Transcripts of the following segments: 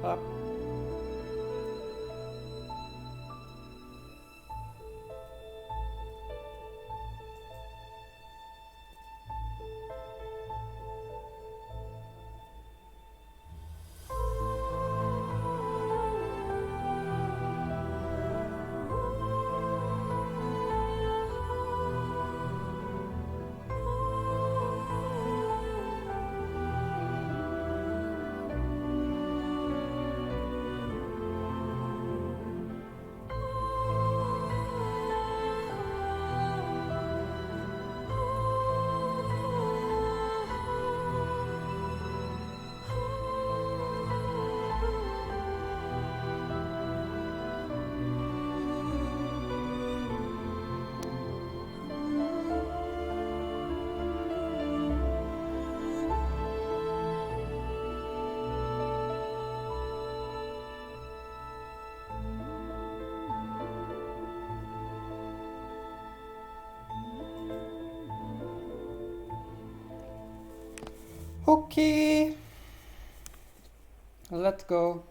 up. Okay, let's go.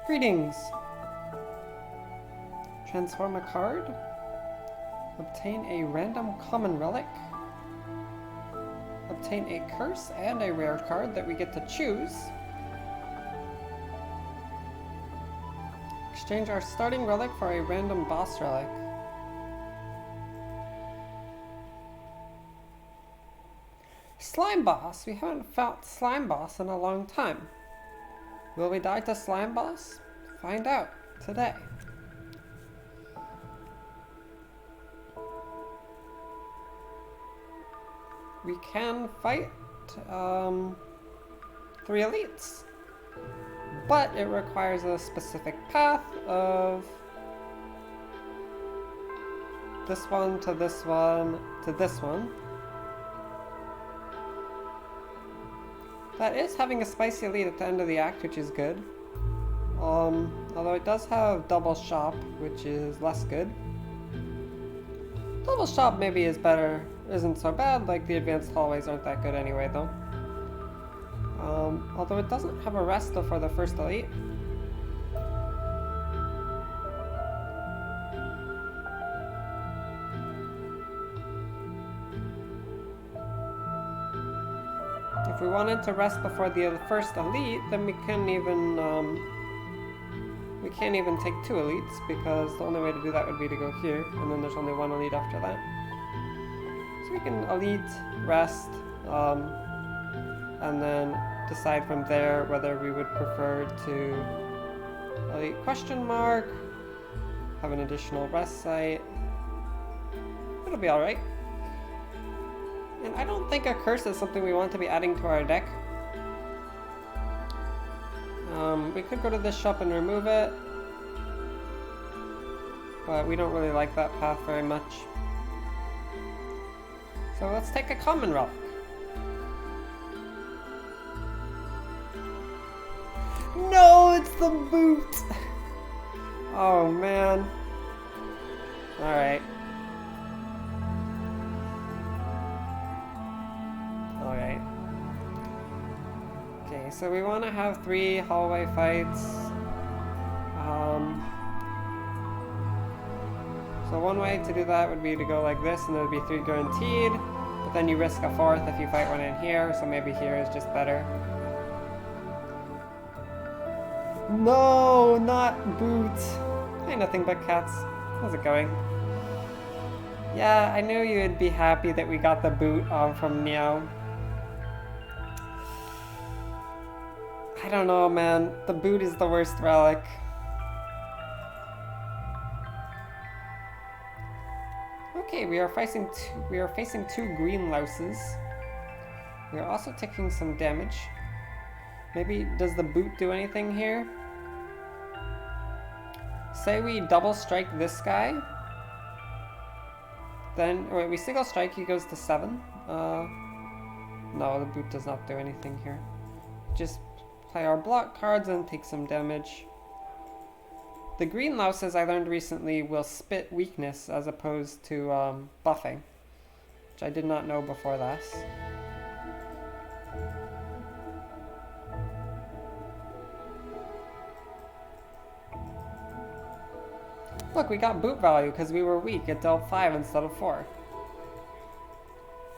Greetings. Transform a card. Obtain a random common relic. Obtain a curse and a rare card that we get to choose. Exchange our starting relic for a random boss relic. Slime Boss! We haven't fought Slime Boss in a long time. Will we die to Slime Boss? Find out today. We can fight 3 elites, but it requires a specific path of this one to this one to this one. That is having a spicy elite at the end of the act, which is good. Although it does have double shop, which is less good. Double shop maybe is better, isn't so bad, like the advanced hallways aren't that good anyway though. Although it doesn't have a resto for the first elite. If we wanted to rest before the first elite, then we can't even take 2 elites, because the only way to do that would be to go here, and then there's only 1 elite after that. So we can elite, rest, and then decide from there whether we would prefer to elite question mark, have an additional rest site. It'll be alright. And I don't think a curse is something we want to be adding to our deck. We could go to this shop and remove it, but we don't really like that path very much. So let's take a common relic. No, it's the boot! Oh man. Alright. Alright. Okay, so we want to have 3 hallway fights. So one way to do that would be to go like this, and there would be 3 guaranteed, but then you risk a 4th if you fight one in here, so maybe here is just better. No, not boot. Hey, nothing but cats. How's it going? Yeah, I knew you would be happy that we got the boot from Meow. I don't know, man. The boot is the worst relic. Okay, we are facing 2 green louses. We are also taking some damage. Maybe does the boot do anything here? Say we double strike this guy. Then wait, we single strike, he goes to 7. No, the boot does not do anything here. Just play our block cards and take some damage. The green louses I learned recently will spit weakness as opposed to buffing. which I did not know before this. Look, we got boot value because we were weak. It dealt 5 instead of 4.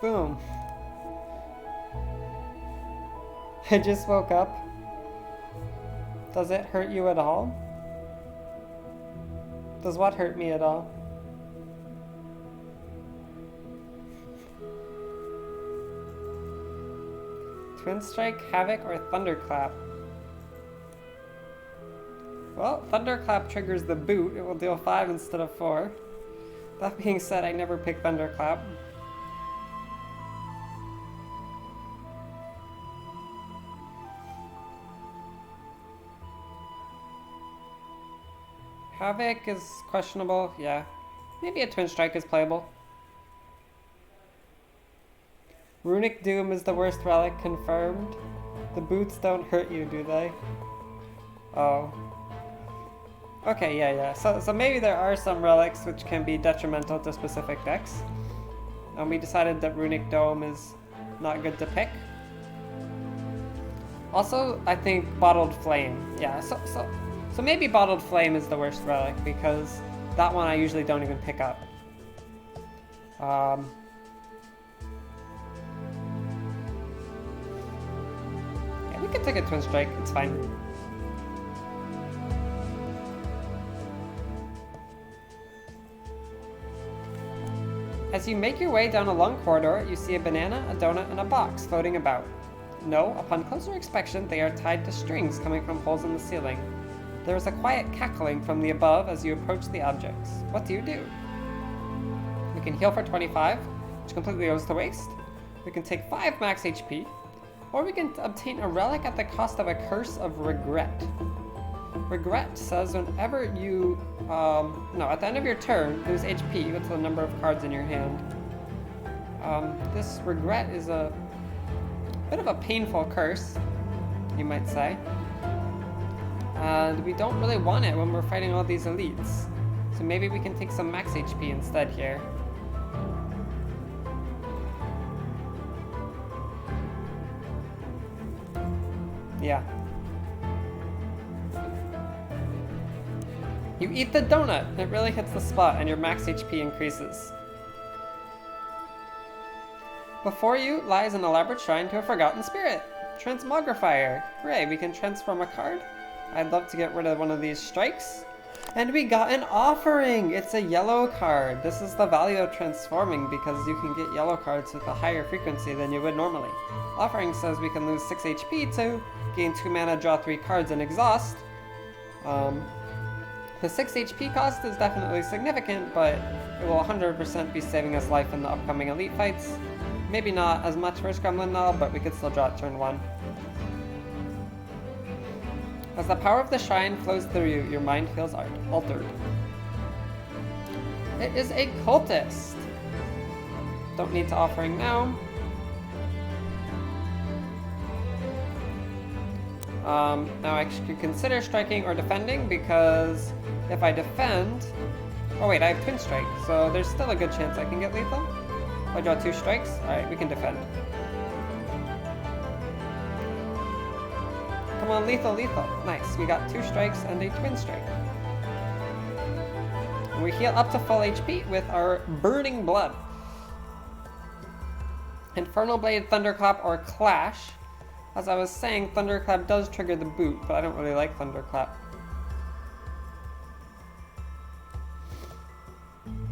Boom. I just woke up. Does it hurt you at all? Does what hurt me at all? Twin Strike, Havoc, or Thunderclap? Well, Thunderclap triggers the boot. It will deal 5 instead of 4. That being said, I never pick Thunderclap. Havoc is questionable, yeah. Maybe a Twin Strike is playable. Runic Doom is the worst relic, confirmed. The boots don't hurt you, do they? Oh. Okay, yeah. So maybe there are some relics which can be detrimental to specific decks. And we decided that Runic Dome is not good to pick. Also, I think Bottled Flame. Yeah, so maybe Bottled Flame is the worst relic because that one I usually don't even pick up. Yeah, we could take a Twin Strike, it's fine. As you make your way down a long corridor, you see a banana, a donut, and a box floating about. No, upon closer inspection, they are tied to strings coming from holes in the ceiling. There is a quiet cackling from the above as you approach the objects. What do? We can heal for 25, which completely goes to waste. We can take 5 max HP, or we can obtain a relic at the cost of a Curse of Regret. Regret says whenever you, at the end of your turn, lose HP with the number of cards in your hand. This Regret is a bit of a painful curse, you might say. And we don't really want it when we're fighting all these elites. So maybe we can take some max HP instead here. Yeah. You eat the donut! It really hits the spot and your max HP increases. Before you lies an elaborate shrine to a forgotten spirit. Transmogrifier. Hooray, we can transform a card. I'd love to get rid of one of these strikes. And we got an offering! It's a yellow card. This is the value of transforming because you can get yellow cards with a higher frequency than you would normally. Offering says we can lose 6 HP to gain 2 mana, draw 3 cards, and exhaust. The 6 HP cost is definitely significant, but it will 100% be saving us life in the upcoming elite fights. Maybe not as much for Gremlin Null, but we could still draw it turn 1. As the power of the shrine flows through you, your mind feels altered. It is a cultist! Don't need to offering now. Now I could consider striking or defending because if I defend... Oh wait, I have Twin Strike, so there's still a good chance I can get lethal. If I draw 2 strikes, alright, we can defend. Come on, lethal. Nice, we got 2 strikes and a Twin Strike. And we heal up to full HP with our Burning Blood. Infernal Blade, Thunderclap, or Clash. As I was saying, Thunderclap does trigger the boot, but I don't really like Thunderclap.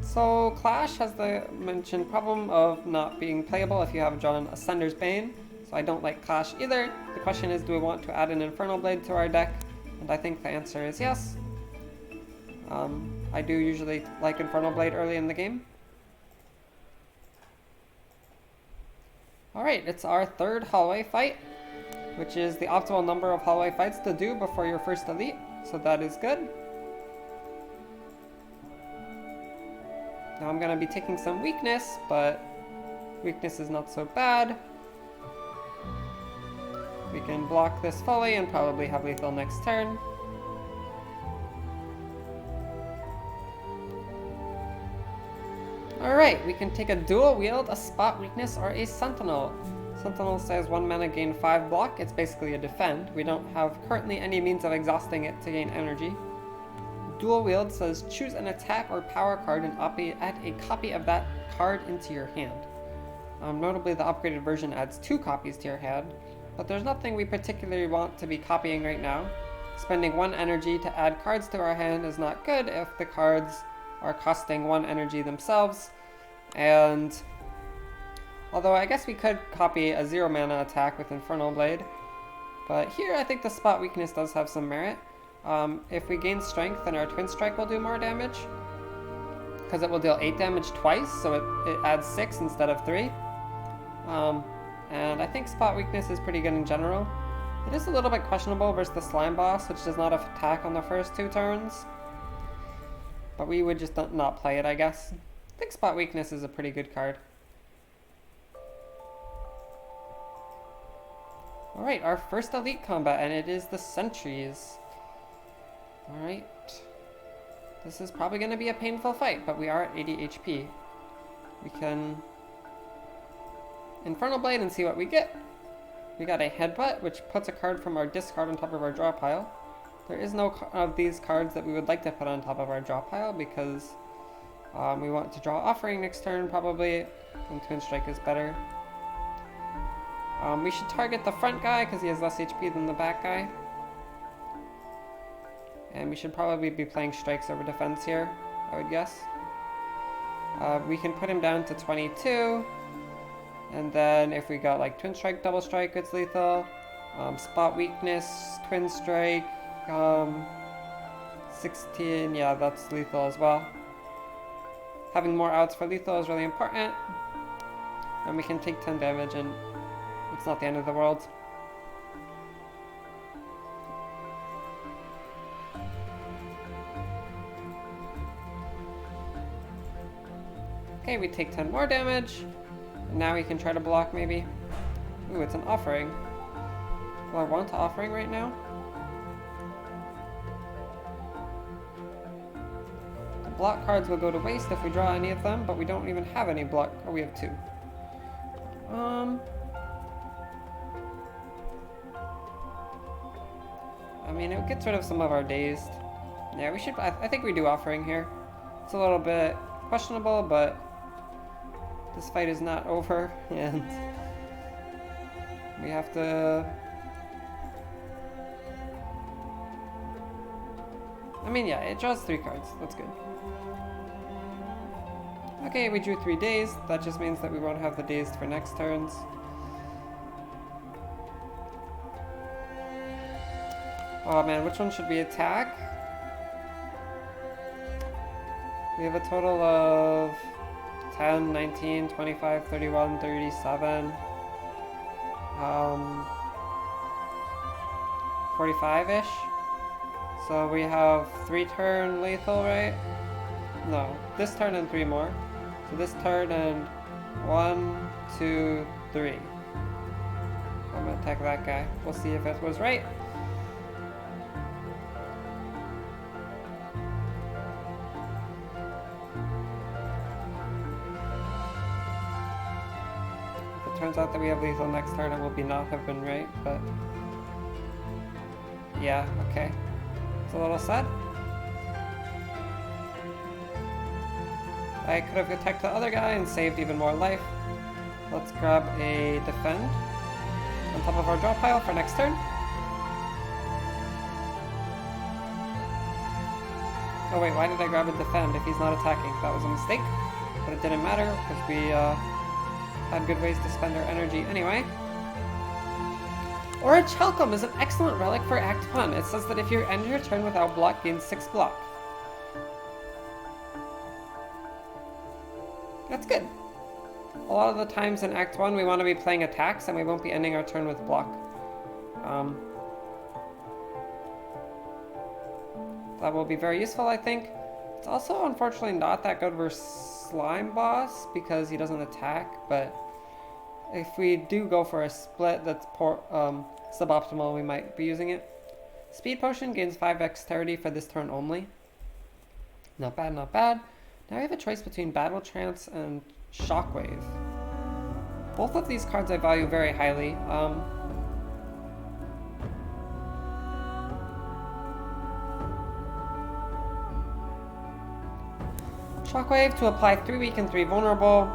So Clash has the mentioned problem of not being playable if you have drawn Ascender's Bane, so I don't like Clash either. The question is, do we want to add an Infernal Blade to our deck? And I think the answer is yes. I do usually like Infernal Blade early in the game. Alright, it's our 3rd hallway fight, which is the optimal number of hallway fights to do before your first elite, so that is good. Now I'm going to be taking some weakness, but weakness is not so bad. We can block this fully and probably have lethal next turn. Alright, we can take a dual wield, a spot weakness, or a sentinel. Sentinel says 1 mana gain 5 block. It's basically a defend. We don't have currently any means of exhausting it to gain energy. Dual wield says choose an attack or power card and add a copy of that card into your hand. Notably, the upgraded version adds 2 copies to your hand, but there's nothing we particularly want to be copying right now. Spending 1 energy to add cards to our hand is not good if the cards are costing 1 energy themselves, and although I guess we could copy a 0 mana attack with Infernal Blade, but here I think the spot weakness does have some merit. If we gain strength, then our Twin Strike will do more damage, because it will deal 8 damage twice, so it adds 6 instead of 3. And I think spot weakness is pretty good in general. It is a little bit questionable versus the Slime Boss, which does not attack on the first 2 turns. But we would just not play it, I guess. I think spot weakness is a pretty good card. Alright, our first elite combat, and it is the Sentries. Alright. This is probably going to be a painful fight, but we are at 80 HP. We can Infernal Blade and see what we get. We got a Headbutt, which puts a card from our discard on top of our draw pile. There is no of these cards that we would like to put on top of our draw pile because we want to draw Offering next turn probably, and Twin Strike is better. We should target the front guy because he has less HP than the back guy. And we should probably be playing strikes over defense here, I would guess. We can put him down to 22. And then if we got like Twin Strike, Double Strike, it's lethal. Spot weakness, Twin Strike, 16, yeah, that's lethal as well. Having more outs for lethal is really important. And we can take 10 damage and it's not the end of the world. Okay, we take 10 more damage. And now we can try to block maybe. Ooh, it's an Offering. Do I want Offering right now? The block cards will go to waste if we draw any of them, but we don't even have any block. Oh, we have 2. I mean, it gets rid of some of our dazed. Yeah, we should. I think we do Offering here. It's a little bit questionable, but this fight is not over, and we have to. I mean, yeah, it draws 3 cards. That's good. Okay, we drew 3 dazed. That just means that we won't have the dazed for next turns. Oh man, which one should we attack? We have a total of 10, 19, 25, 31, 37, 45-ish. So we have 3 turn lethal, right? No, this turn and 3 more. So this turn and 1, 2, 3. I'm gonna attack that guy. We'll see if it was right. Turns out that we have lethal next turn, it will not have been right, but yeah, okay. It's a little sad. I could have attacked the other guy and saved even more life. Let's grab a defend on top of our draw pile for next turn. Oh wait, why did I grab a defend if he's not attacking? That was a mistake, but it didn't matter because we had good ways to spend our energy anyway. Orichalcum is an excellent relic for Act 1. It says that if you end your turn without block, gain 6 block. That's good. A lot of the times in Act 1 we want to be playing attacks and we won't be ending our turn with block. That will be very useful, I think. It's also unfortunately not that good versus Slime Boss because he doesn't attack, but if we do go for a split that's suboptimal, we might be using it. Speed Potion gains 5 dexterity for this turn only. Not bad, not bad. Now we have a choice between Battle Trance and Shockwave. Both of these cards I value very highly. Shockwave to apply 3 weak and 3 vulnerable.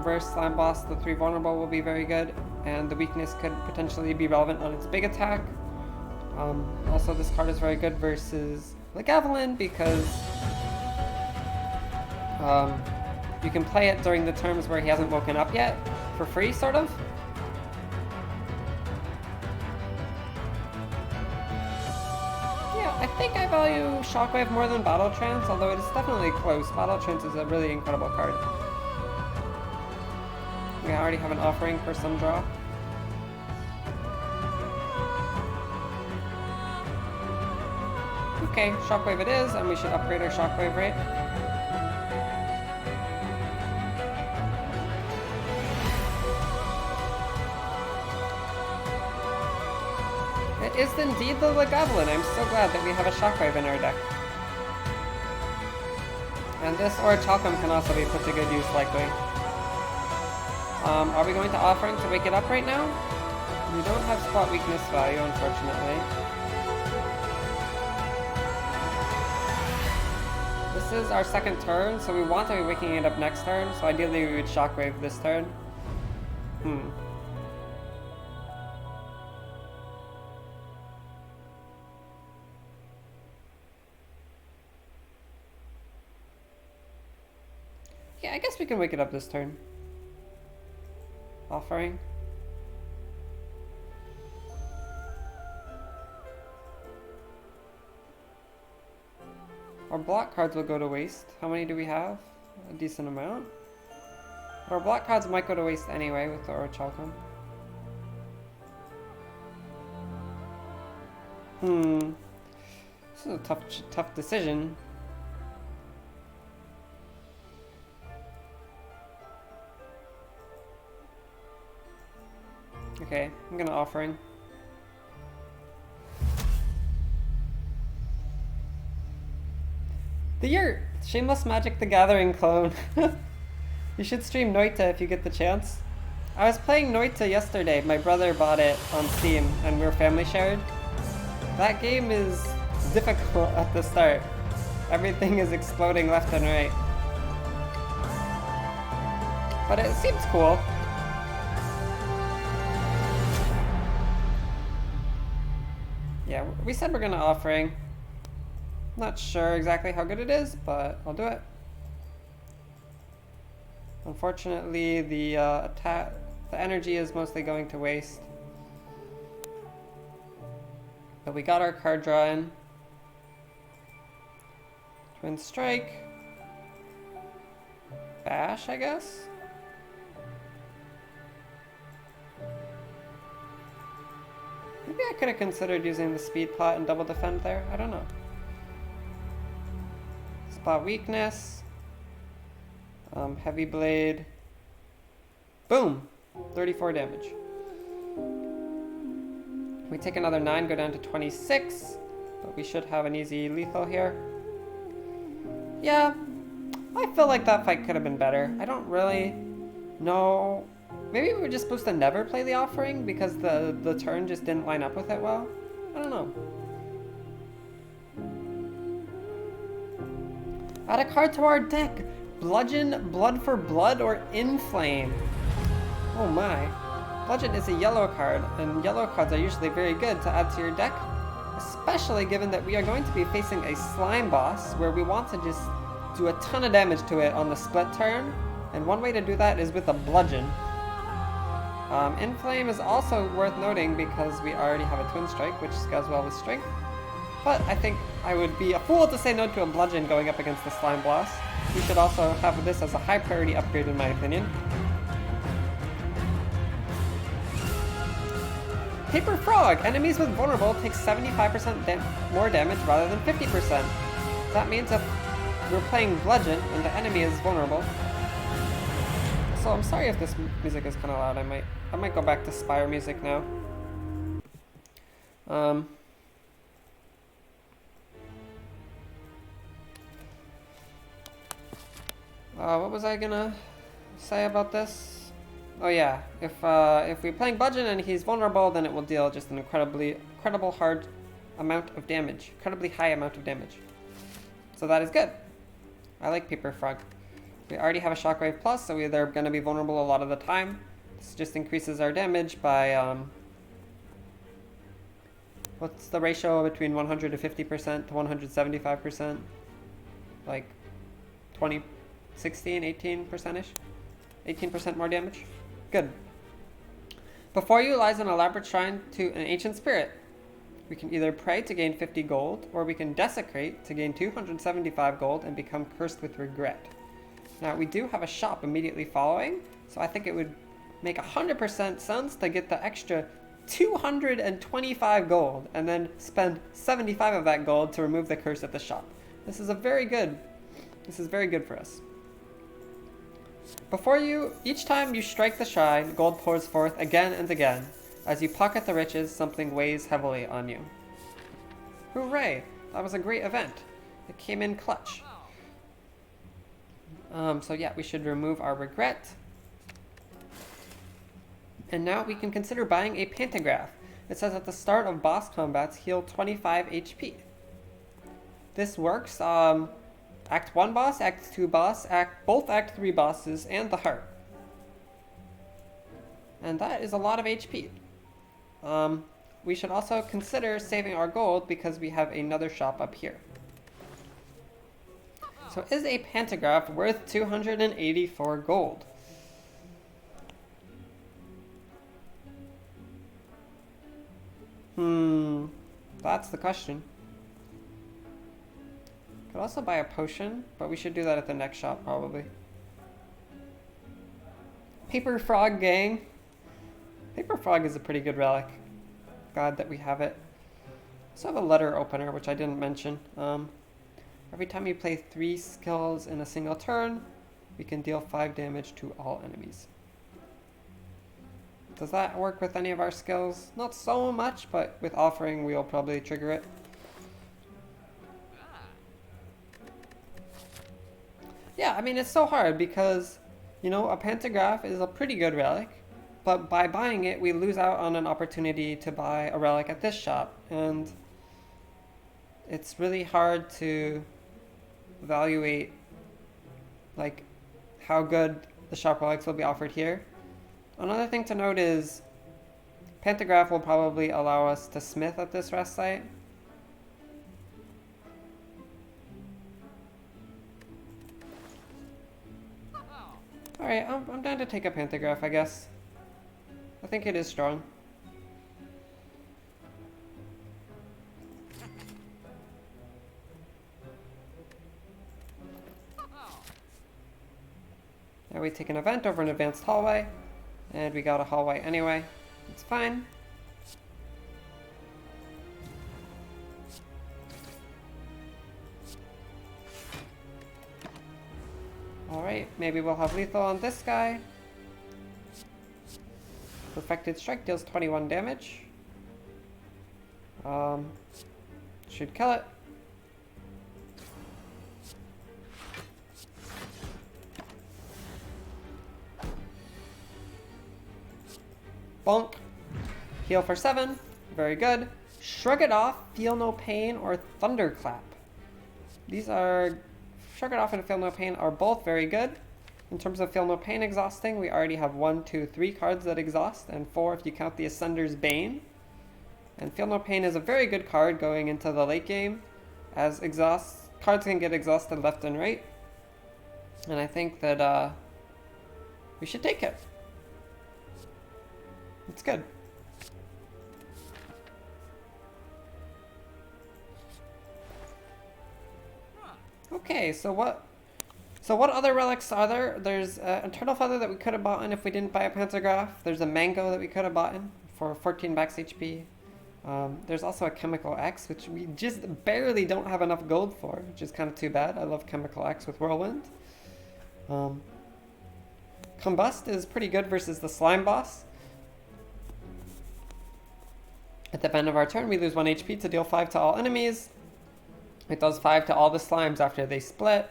Versus Slime Boss, the 3 vulnerable will be very good, and the weakness could potentially be relevant on its big attack. Also, this card is very good versus Lagavulin because you can play it during the terms where he hasn't woken up yet, for free, sort of. Yeah, I think I value Shockwave more than Battle Trance, although it is definitely close. Battle Trance is a really incredible card. We already have an offering for some draw. Okay, Shockwave it is, and we should upgrade our Shockwave rate. It is indeed the Lagavulin. I'm so glad that we have a Shockwave in our deck. And this Orichalcum can also be put to good use, likely. Are we going to Offering to wake it up right now? We don't have spot weakness value, unfortunately. This is our second turn, so we want to be waking it up next turn, so ideally we would Shockwave this turn. Yeah, I guess we can wake it up this turn. Offering. Our block cards will go to waste. How many do we have? A decent amount. But our block cards might go to waste anyway with the Orichalcum. This is a tough decision. Okay, I'm gonna Offering. The Yurt! Shameless Magic the Gathering clone. You should stream Noita if you get the chance. I was playing Noita yesterday. My brother bought it on Steam and we're family shared. That game is difficult at the start. Everything is exploding left and right. But it seems cool. Yeah, we said we're gonna Offering. Not sure exactly how good it is, but I'll do it. Unfortunately, the energy is mostly going to waste. But we got our card draw in. Twin Strike. Bash, I guess? Maybe I could have considered using the Speed Pot and Double Defend there. I don't know. Spot Weakness. Heavy Blade. Boom! 34 damage. We take another 9, go down to 26. But we should have an easy lethal here. Yeah, I feel like that fight could have been better. I don't really know. Maybe we were just supposed to never play the Offering because the turn just didn't line up with it well. I don't know. Add a card to our deck. Bludgeon, Blood for Blood, or Inflame. Oh my. Bludgeon is a yellow card, and yellow cards are usually very good to add to your deck. Especially given that we are going to be facing a Slime Boss where we want to just do a ton of damage to it on the split turn. And one way to do that is with a Bludgeon. Inflame is also worth noting because we already have a Twin Strike, which scales well with Strength. But I think I would be a fool to say no to a Bludgeon going up against the Slime Boss. We should also have this as a high priority upgrade in my opinion. Paper Frog! Enemies with Vulnerable take 75% more damage rather than 50%. That means if we're playing Bludgeon and the enemy is vulnerable. So I'm sorry if this music is kind of loud. I might go back to Spire music now. What was I gonna say about this? Oh yeah, if we're playing Budgeon and he's vulnerable, then it will deal just an incredible hard amount of damage. Incredibly high amount of damage. So that is good. I like Paper Frog. We already have a Shockwave Plus, so they're going to be vulnerable a lot of the time. This just increases our damage by, what's the ratio between 150% to 175%? Like 20, 16, 18%-ish? 18% more damage? Good. Before you lies an elaborate shrine to an ancient spirit. We can either pray to gain 50 gold, or we can desecrate to gain 275 gold and become cursed with regret. Now, we do have a shop immediately following, so I think it would make 100% sense to get the extra 225 gold, and then spend 75 of that gold to remove the curse at the shop. This is very good for us. Each time you strike the shrine, gold pours forth again and again. As you pocket the riches, something weighs heavily on you. Hooray! That was a great event. It came in clutch. So yeah, we should remove our regret. And now we can consider buying a pantograph. It says at the start of boss combats, heal 25 HP. This works, Act 1 boss, Act 2 boss, both Act 3 bosses, and the heart. And that is a lot of HP. We should also consider saving our gold because we have another shop up here. So is a pantograph worth 284 gold? That's the question. Could also buy a potion, but we should do that at the next shop probably. Paper Frog gang. Paper Frog is a pretty good relic. Glad that we have it. Also have a letter opener, which I didn't mention. Every time you play 3 skills in a single turn, we can deal 5 damage to all enemies. Does that work with any of our skills? Not so much, but with offering, we'll probably trigger it. Yeah, I mean, it's so hard because, you know, a pantograph is a pretty good relic, but by buying it, we lose out on an opportunity to buy a relic at this shop, and it's really hard to evaluate, like, how good the shop relics will be offered here. Another thing to note is pantograph will probably allow us to smith at this rest site. Alright, I'm down to take a pantograph, I guess. I think it is strong. Now we take an event over an advanced hallway, and we got a hallway anyway. It's fine. Alright, maybe we'll have lethal on this guy. Perfected Strike deals 21 damage. Should kill it. Bonk. Heal for 7. Very good. Shrug It Off, Feel No Pain, or Thunderclap. These are... Shrug It Off and Feel No Pain are both very good. In terms of Feel No Pain exhausting, we already have 1, 2, 3 cards that exhaust, and 4 if you count the Ascender's Bane. And Feel No Pain is a very good card going into the late game, as cards can get exhausted left and right. And I think that we should take it. It's good. Okay, so what other relics are there? There's a Turtle Feather that we could have bought in if we didn't buy a pantograph. There's a Mango that we could have bought in for 14 max HP. There's also a Chemical X, which we just barely don't have enough gold for, which is kind of too bad. I love Chemical X with Whirlwind. Combust is pretty good versus the Slime Boss. At the end of our turn, we lose 1 HP to deal 5 to all enemies. It does 5 to all the slimes after they split.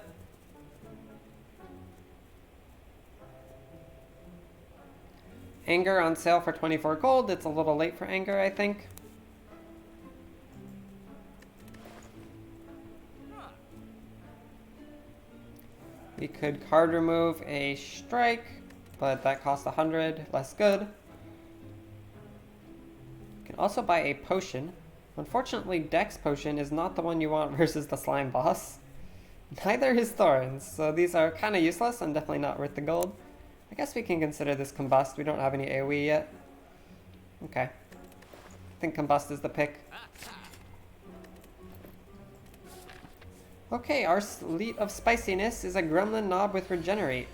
Anger on sale for 24 gold. It's a little late for Anger, I think. We could card remove a strike, but that costs 100, less good. You can also buy a potion. Unfortunately, Dex potion is not the one you want versus the slime boss. Neither is Thorns, so these are kind of useless and definitely not worth the gold. I guess we can consider this Combust. We don't have any AoE yet. Okay. I think Combust is the pick. Okay, our Sleet of Spiciness is a Gremlin Knob with Regenerate.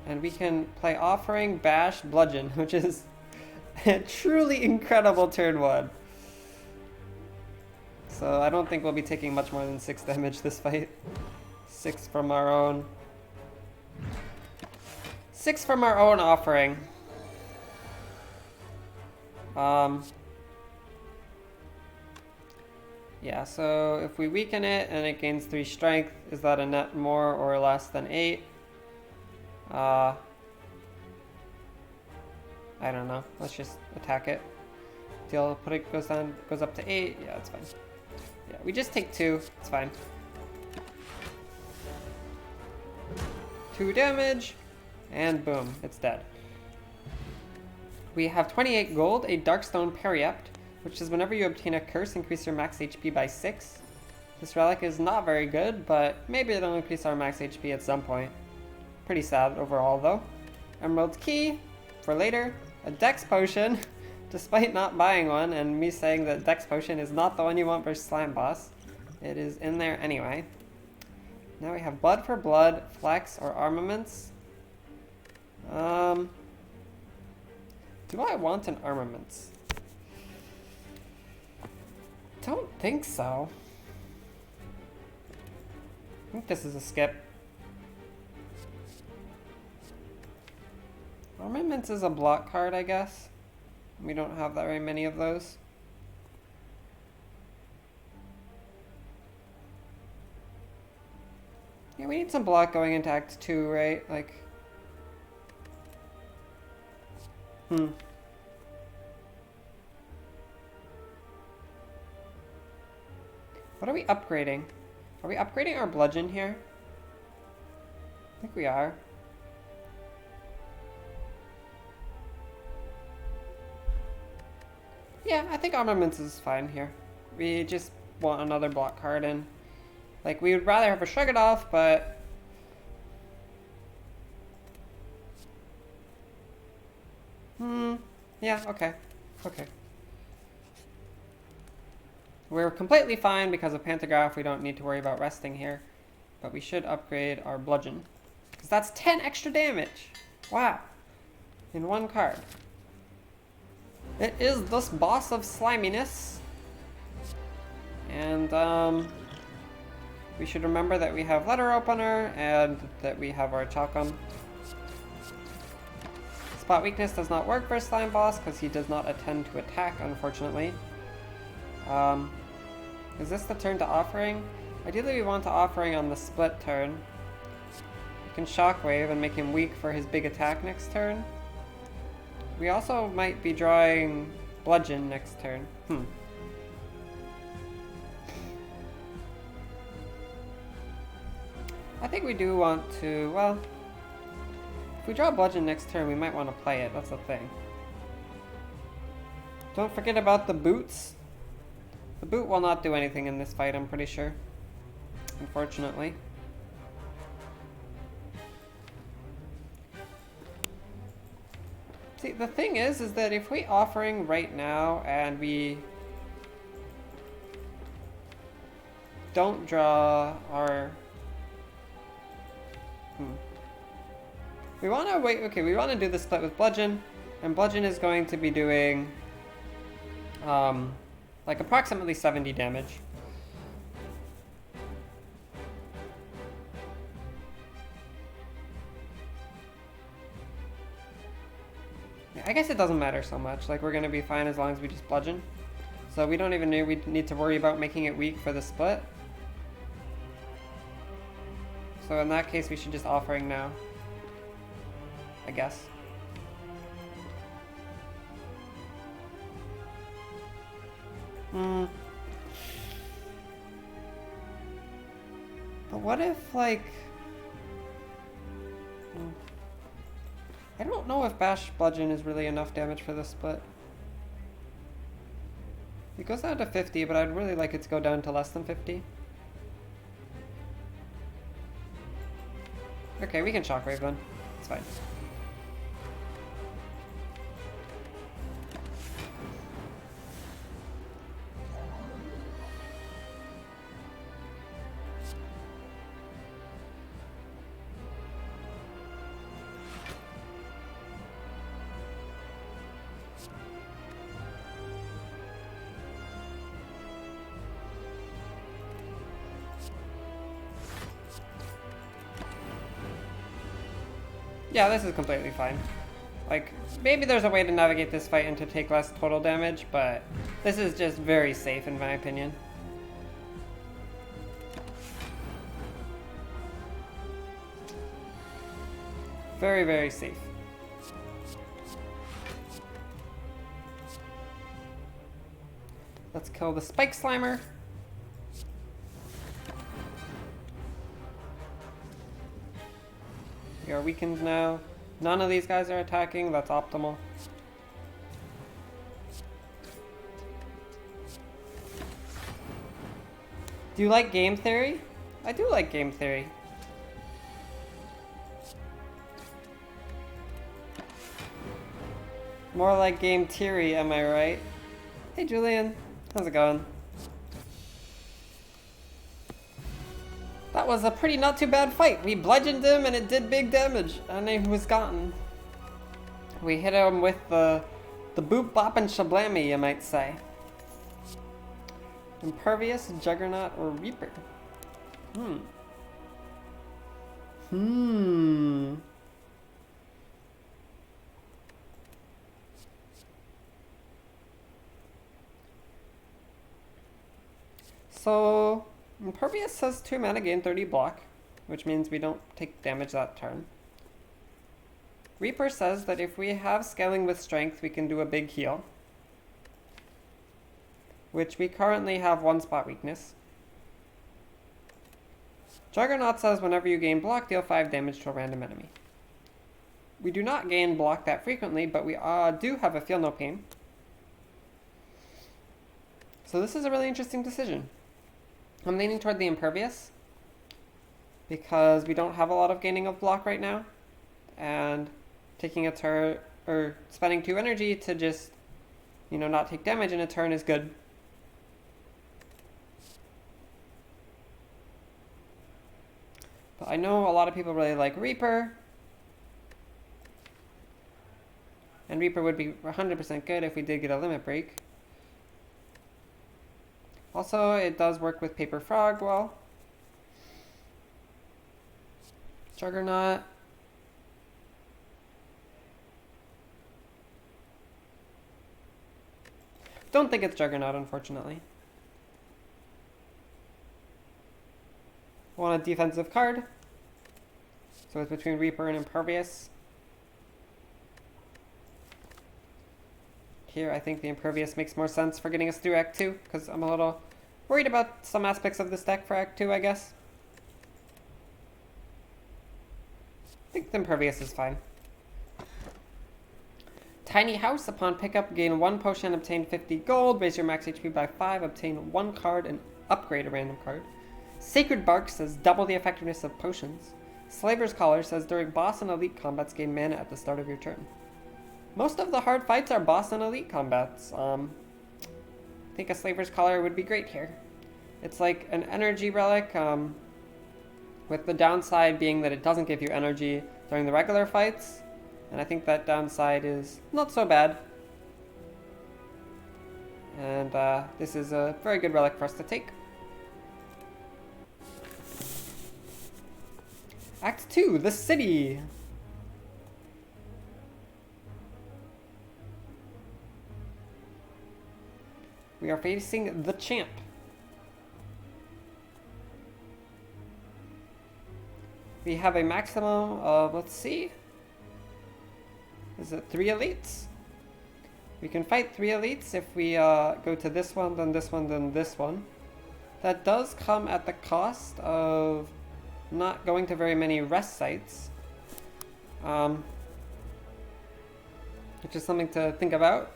And we can play Offering, Bash, Bludgeon, which is a truly incredible turn 1. So I don't think we'll be taking much more than 6 damage this fight. 6 from our own. 6 from our own Offering. Yeah, so if we weaken it and it gains 3 strength, is that a net more or less than 8? I don't know. Let's just attack it. Till put it goes up to 8. Yeah, it's fine. Yeah, we just take 2. It's fine. 2 damage, and boom, it's dead. We have 28 gold, a Darkstone Periapt, which is whenever you obtain a curse, increase your max HP by 6. This relic is not very good, but maybe it'll increase our max HP at some point. Pretty sad overall, though. Emerald Key, for later. A Dex Potion, despite not buying one, and me saying that Dex Potion is not the one you want for Slime Boss. It is in there anyway. Now we have Blood for Blood, Flex, or Armaments. Do I want an Armaments? Don't think so. I think this is a skip. Armaments is a block card, I guess. We don't have that very many of those. Yeah, we need some block going into Act 2, right? Like... What are we upgrading? Are we upgrading our bludgeon here? I think we are. Yeah, I think Armaments is fine here. We just want another block card in. Like, we would rather have a Shrug It Off, but... yeah, okay. Okay. We're completely fine because of Pantograph. We don't need to worry about resting here. But we should upgrade our Bludgeon. Because that's 10 extra damage! Wow. In one card. It is this boss of sliminess. And, we should remember that we have Letter Opener and that we have our Chalcum. Spot Weakness does not work for Slime Boss because he does not attend to attack, unfortunately. Is this the turn to Offering? Ideally we want to Offering on the split turn. We can Shockwave and make him weak for his big attack next turn. We also might be drawing Bludgeon next turn. I think we do want to, well... If we draw Bludgeon next turn, we might want to play it, that's the thing. Don't forget about the boots. The boot will not do anything in this fight, I'm pretty sure. Unfortunately. See, the thing is that if we Offering right now and we don't draw our... We want to wait, okay, we want to do the split with Bludgeon, and Bludgeon is going to be doing, like approximately 70 damage. Yeah, I guess it doesn't matter so much, like we're going to be fine as long as we just Bludgeon. So we don't even need to worry about making it weak for the split. So in that case, we should just Offering now. I guess. But what if, like... I don't know if Bash Bludgeon is really enough damage for this split. It goes down to 50, but I'd really like it to go down to less than 50. Okay, we can Shockwave then. It's fine. Yeah, this is completely fine. Like, maybe there's a way to navigate this fight and to take less total damage, but this is just very safe in my opinion. Very, very safe. Let's kill the Spike Slimer. We are weakened now. None of these guys are attacking. That's optimal. Do you like game theory? I do like game theory. More like game theory, am I right? Hey Julian, how's it going? That was a pretty not too bad fight. We bludgeoned him and it did big damage, and he was gone. We hit him with the boop bop and shablammy, you might say. Impervious, Juggernaut, or Reaper? So, Impervious has 2 mana, gain 30 block, which means we don't take damage that turn. Reaper says that if we have scaling with strength, we can do a big heal, which we currently have 1 spot weakness. Juggernaut says whenever you gain block, deal 5 damage to a random enemy. We do not gain block that frequently, but we do have a Feel No Pain. So this is a really interesting decision. I'm leaning toward the Impervious because we don't have a lot of gaining of block right now, and taking a turn or spending 2 energy to just, you know, not take damage in a turn is good. But I know a lot of people really like Reaper, and Reaper would be 100% good if we did get a limit break. Also, it does work with Paper Frog well. Juggernaut. Don't think it's Juggernaut, unfortunately. Want a defensive card. So it's between Reaper and Impervious. Here, I think the Impervious makes more sense for getting us through Act 2, because I'm a little worried about some aspects of this deck for Act 2, I guess. I think the Impervious is fine. Tiny House, upon pickup, gain 1 potion, obtain 50 gold, raise your max HP by 5, obtain 1 card, and upgrade a random card. Sacred Bark says double the effectiveness of potions. Slaver's Collar says during boss and elite combats, gain mana at the start of your turn. Most of the hard fights are boss and elite combats. I think a Slaver's Collar would be great here. It's like an energy relic, with the downside being that it doesn't give you energy during the regular fights. And I think that downside is not so bad. And this is a very good relic for us to take. Act 2, the city. We are facing the champ. We have a maximum of, let's see, is it 3 elites? We can fight 3 elites if we go to this one, then this one, then this one. That does come at the cost of not going to very many rest sites. Which is something to think about.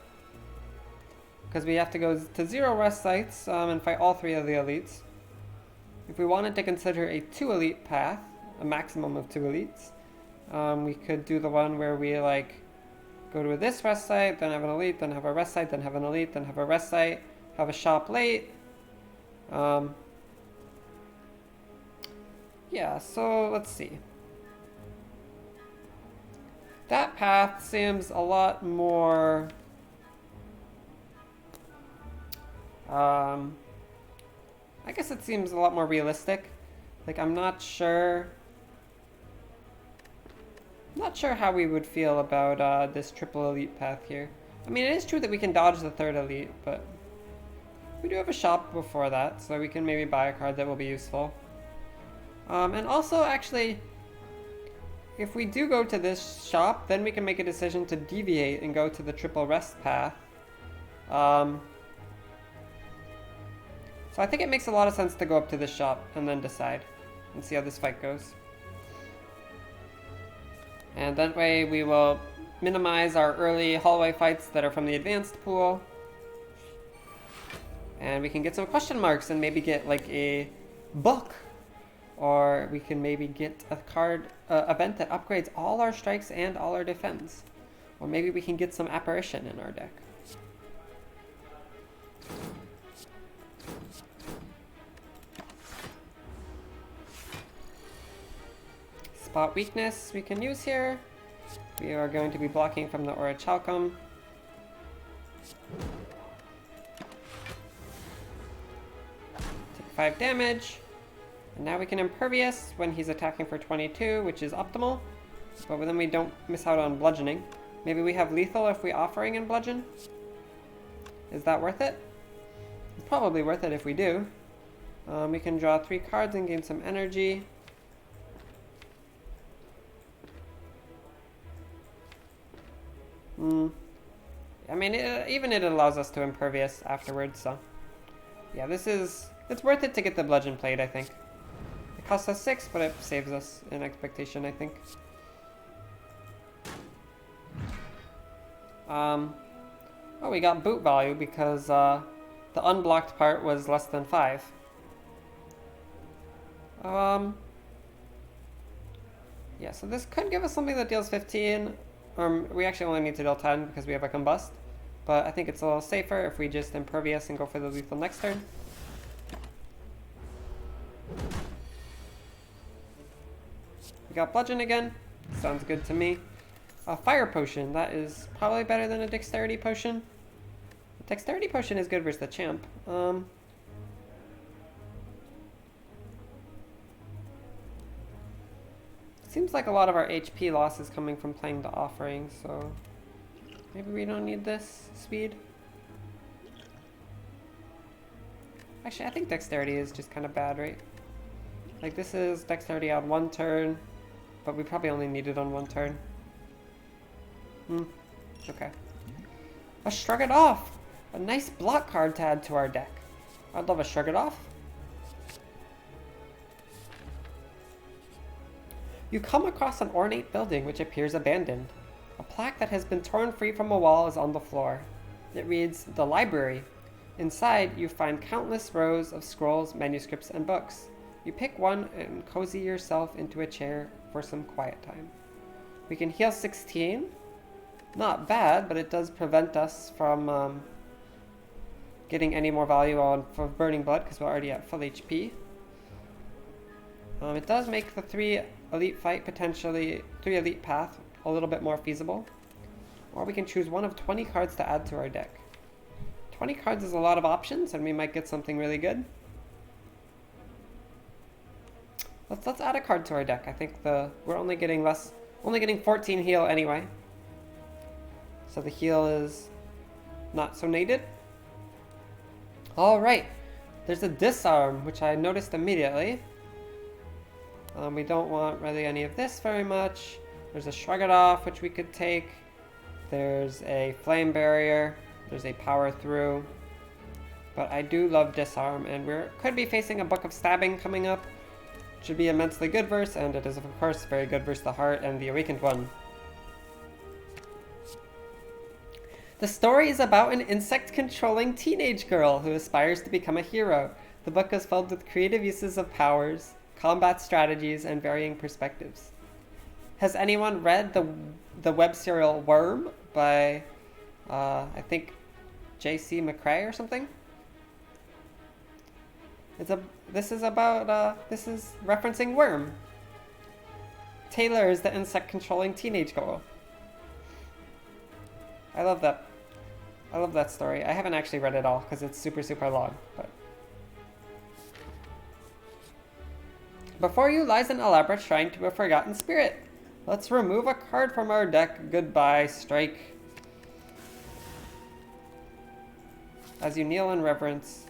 Because we have to go to 0 rest sites and fight all 3 of the elites. If we wanted to consider a 2 elite path, a maximum of 2 elites, we could do the one where we like go to this rest site, then have an elite, then have a rest site, then have an elite, then have a rest site, have a shop late. Yeah, so let's see. That path seems a lot more I guess it seems a lot more realistic. Like, I'm not sure how we would feel about this triple elite path here. I mean, it is true that we can dodge the 3rd elite, but we do have a shop before that, so we can maybe buy a card that will be useful. And also, actually, if we do go to this shop, then we can make a decision to deviate and go to the triple rest path. So I think it makes a lot of sense to go up to this shop and then decide and see how this fight goes. And that way we will minimize our early hallway fights that are from the advanced pool. And we can get some question marks and maybe get like a book. Or we can maybe get a card event that upgrades all our strikes and all our defense. Or maybe we can get some apparition in our deck. Spot weakness we can use here. We are going to be blocking from the Orichalcum. Take 5 damage. And now we can Impervious when he's attacking for 22, which is optimal. But then we don't miss out on bludgeoning. Maybe we have lethal if we offering in bludgeon. Is that worth it? It's probably worth it if we do. We can draw 3 cards and gain some energy. I mean, even it allows us to Impervious afterwards, so... Yeah, it's worth it to get the Bludgeon Plate, I think. It costs us 6, but it saves us in Expectation, I think. Oh, we got boot value because the unblocked part was less than 5. Yeah, so this could give us something that deals 15. We actually only need to deal 10 because we have a Combust. But I think it's a little safer if we just Impervious and go for the lethal next turn. We got Bludgeon again. Sounds good to me. A Fire Potion. That is probably better than a Dexterity Potion. A Dexterity Potion is good versus the Champ. Seems like a lot of our HP loss is coming from playing the Offering, so maybe we don't need this speed. Actually, I think Dexterity is just kind of bad, right? Like, this is Dexterity on 1 turn, but we probably only need it on 1 turn. Okay. A Shrug It Off! A nice block card to add to our deck. I'd love a Shrug It Off. You come across an ornate building which appears abandoned. A plaque that has been torn free from a wall is on the floor. It reads, "The Library." Inside, you find countless rows of scrolls, manuscripts, and books. You pick one and cozy yourself into a chair for some quiet time. We can heal 16. Not bad, but it does prevent us from getting any more value for Burning Blood because we're already at full HP. It does make the 3 elite fight, potentially 3 elite path, a little bit more feasible. Or we can choose one of 20 cards to add to our deck. 20 cards is a lot of options, and we might get something really good. Let's add a card to our deck. I think we're only getting 14 heal anyway. So the heal is not so needed. Alright, there's a Disarm, which I noticed immediately. We don't want really any of this very much. There's a Shrug It Off, which we could take. There's a flame barrier. There's a power through. But I do love disarm, and we could be facing a Book of Stabbing coming up. Should be immensely good verse, and it is of course very good versus the Heart and the Awakened One. The story is about an insect-controlling teenage girl who aspires to become a hero. The book is filled with creative uses of powers, combat strategies, and varying perspectives. Has anyone read the web serial Worm by, I think, J.C. McCrae or something? This is referencing Worm. Taylor is the insect-controlling teenage girl. I love that. I love that story. I haven't actually read it all because it's super, super long. But before you lies an elaborate shrine to a forgotten spirit. Let's remove a card from our deck. Goodbye, Strike. As you kneel in reverence,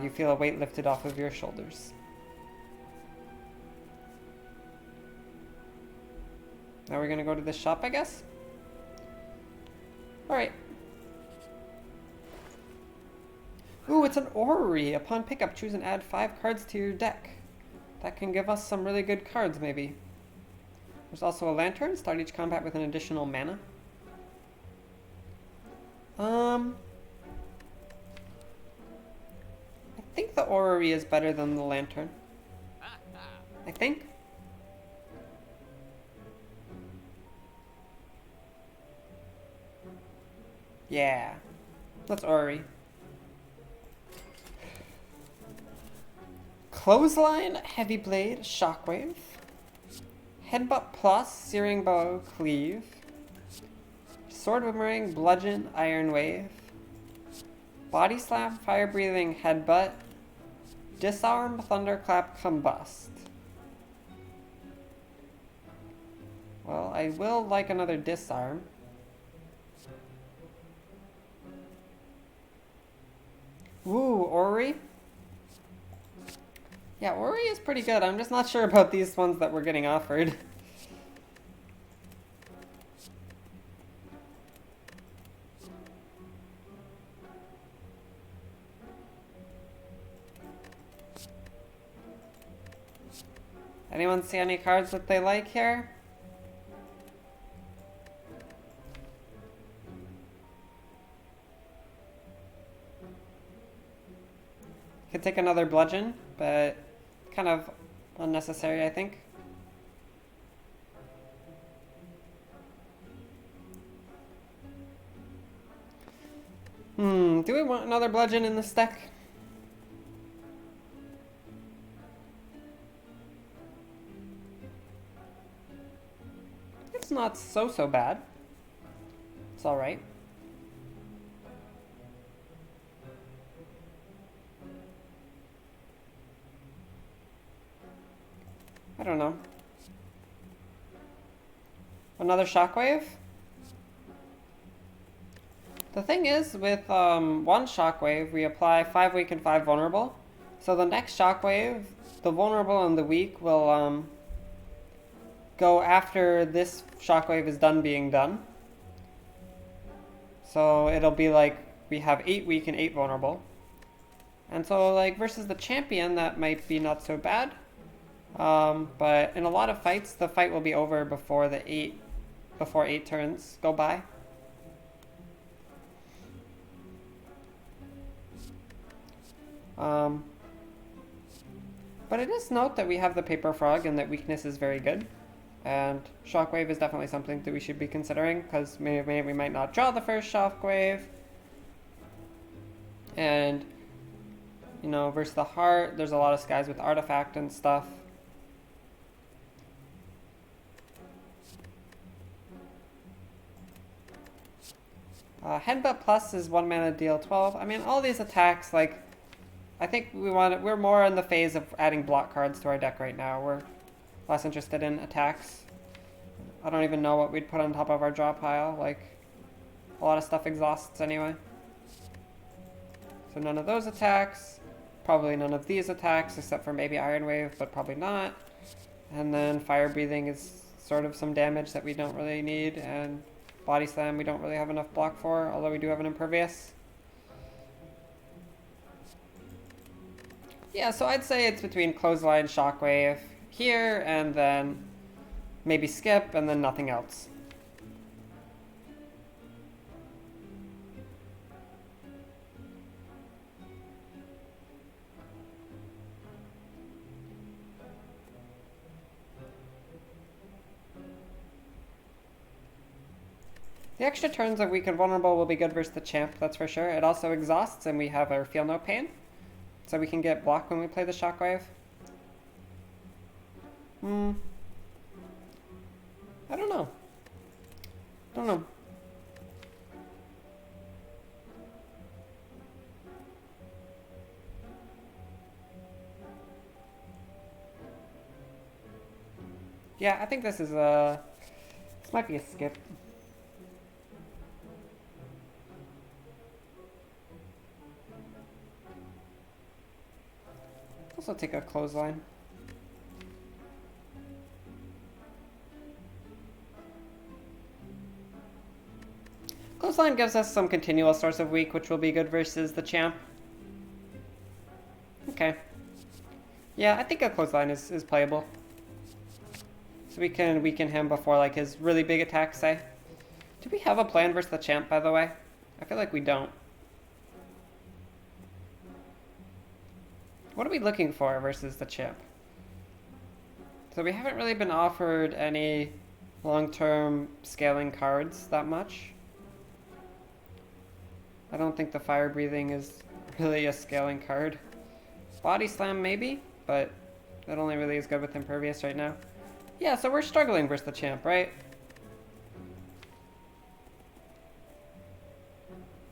you feel a weight lifted off of your shoulders. Now we're gonna go to the shop, I guess? Alright. Ooh, it's an orrery. Upon pickup, choose and add 5 cards to your deck. That can give us some really good cards, maybe. There's also a lantern. Start each combat with an additional mana. I think the orrery is better than the lantern. I think. Yeah. Let's orrery. Clothesline, Heavy Blade, Shockwave. Headbutt Plus, Searing Bow, Cleave. Sword Boomerang, Bludgeon, Iron Wave. Body Slam, Fire Breathing, Headbutt. Disarm, Thunderclap, Combust. Well, I will like another Disarm. Ooh, Orrery? Yeah, Orrery is pretty good. I'm just not sure about these ones that we're getting offered. Anyone see any cards that they like here? Could take another Bludgeon, but kind of unnecessary, I think. Do we want another Bludgeon in this deck? It's not so bad. It's alright. I don't know. Another Shockwave? The thing is, with one Shockwave, we apply 5 weak and 5 vulnerable. So the next Shockwave, the vulnerable and the weak will go after this Shockwave is done being done. So it'll be like we have 8 weak and 8 vulnerable. And so like versus the champion, that might be not so bad. But in a lot of fights, the fight will be over before 8 turns go by. But it is note that we have the Paper Frog and that weakness is very good. And Shockwave is definitely something that we should be considering, because maybe we might not draw the first Shockwave. And, you know, versus the Heart, there's a lot of skies with Artifact and stuff. Headbutt Plus is 1 mana, deal 12. I mean, all these attacks, like, I think we're more in the phase of adding block cards to our deck right now. We're less interested in attacks. I don't even know what we'd put on top of our draw pile. Like, a lot of stuff exhausts anyway. So none of those attacks. Probably none of these attacks, except for maybe Iron Wave, but probably not. And then Fire Breathing is sort of some damage that we don't really need. And Body Slam we don't really have enough block for, although we do have an Impervious. Yeah, so I'd say it's between Clothesline, Shockwave here, and then maybe Skip, and then nothing else. The extra turns of Weak and Vulnerable will be good versus the champ, that's for sure. It also exhausts, and we have our Feel No Pain. So we can get blocked when we play the Shockwave. I don't know. Don't know. Yeah, I think this is a... This might be a skip. Also take a Clothesline. Clothesline gives us some continual source of weak, which will be good versus the champ. Okay. Yeah, I think a Clothesline is playable. So we can weaken him before like his really big attacks, say. Do we have a plan versus the champ, by the way? I feel like we don't. What are we looking for versus the champ? So we haven't really been offered any long-term scaling cards that much. I don't think the Fire Breathing is really a scaling card. Body Slam maybe, but that only really is good with Impervious right now. Yeah, so we're struggling versus the champ, right?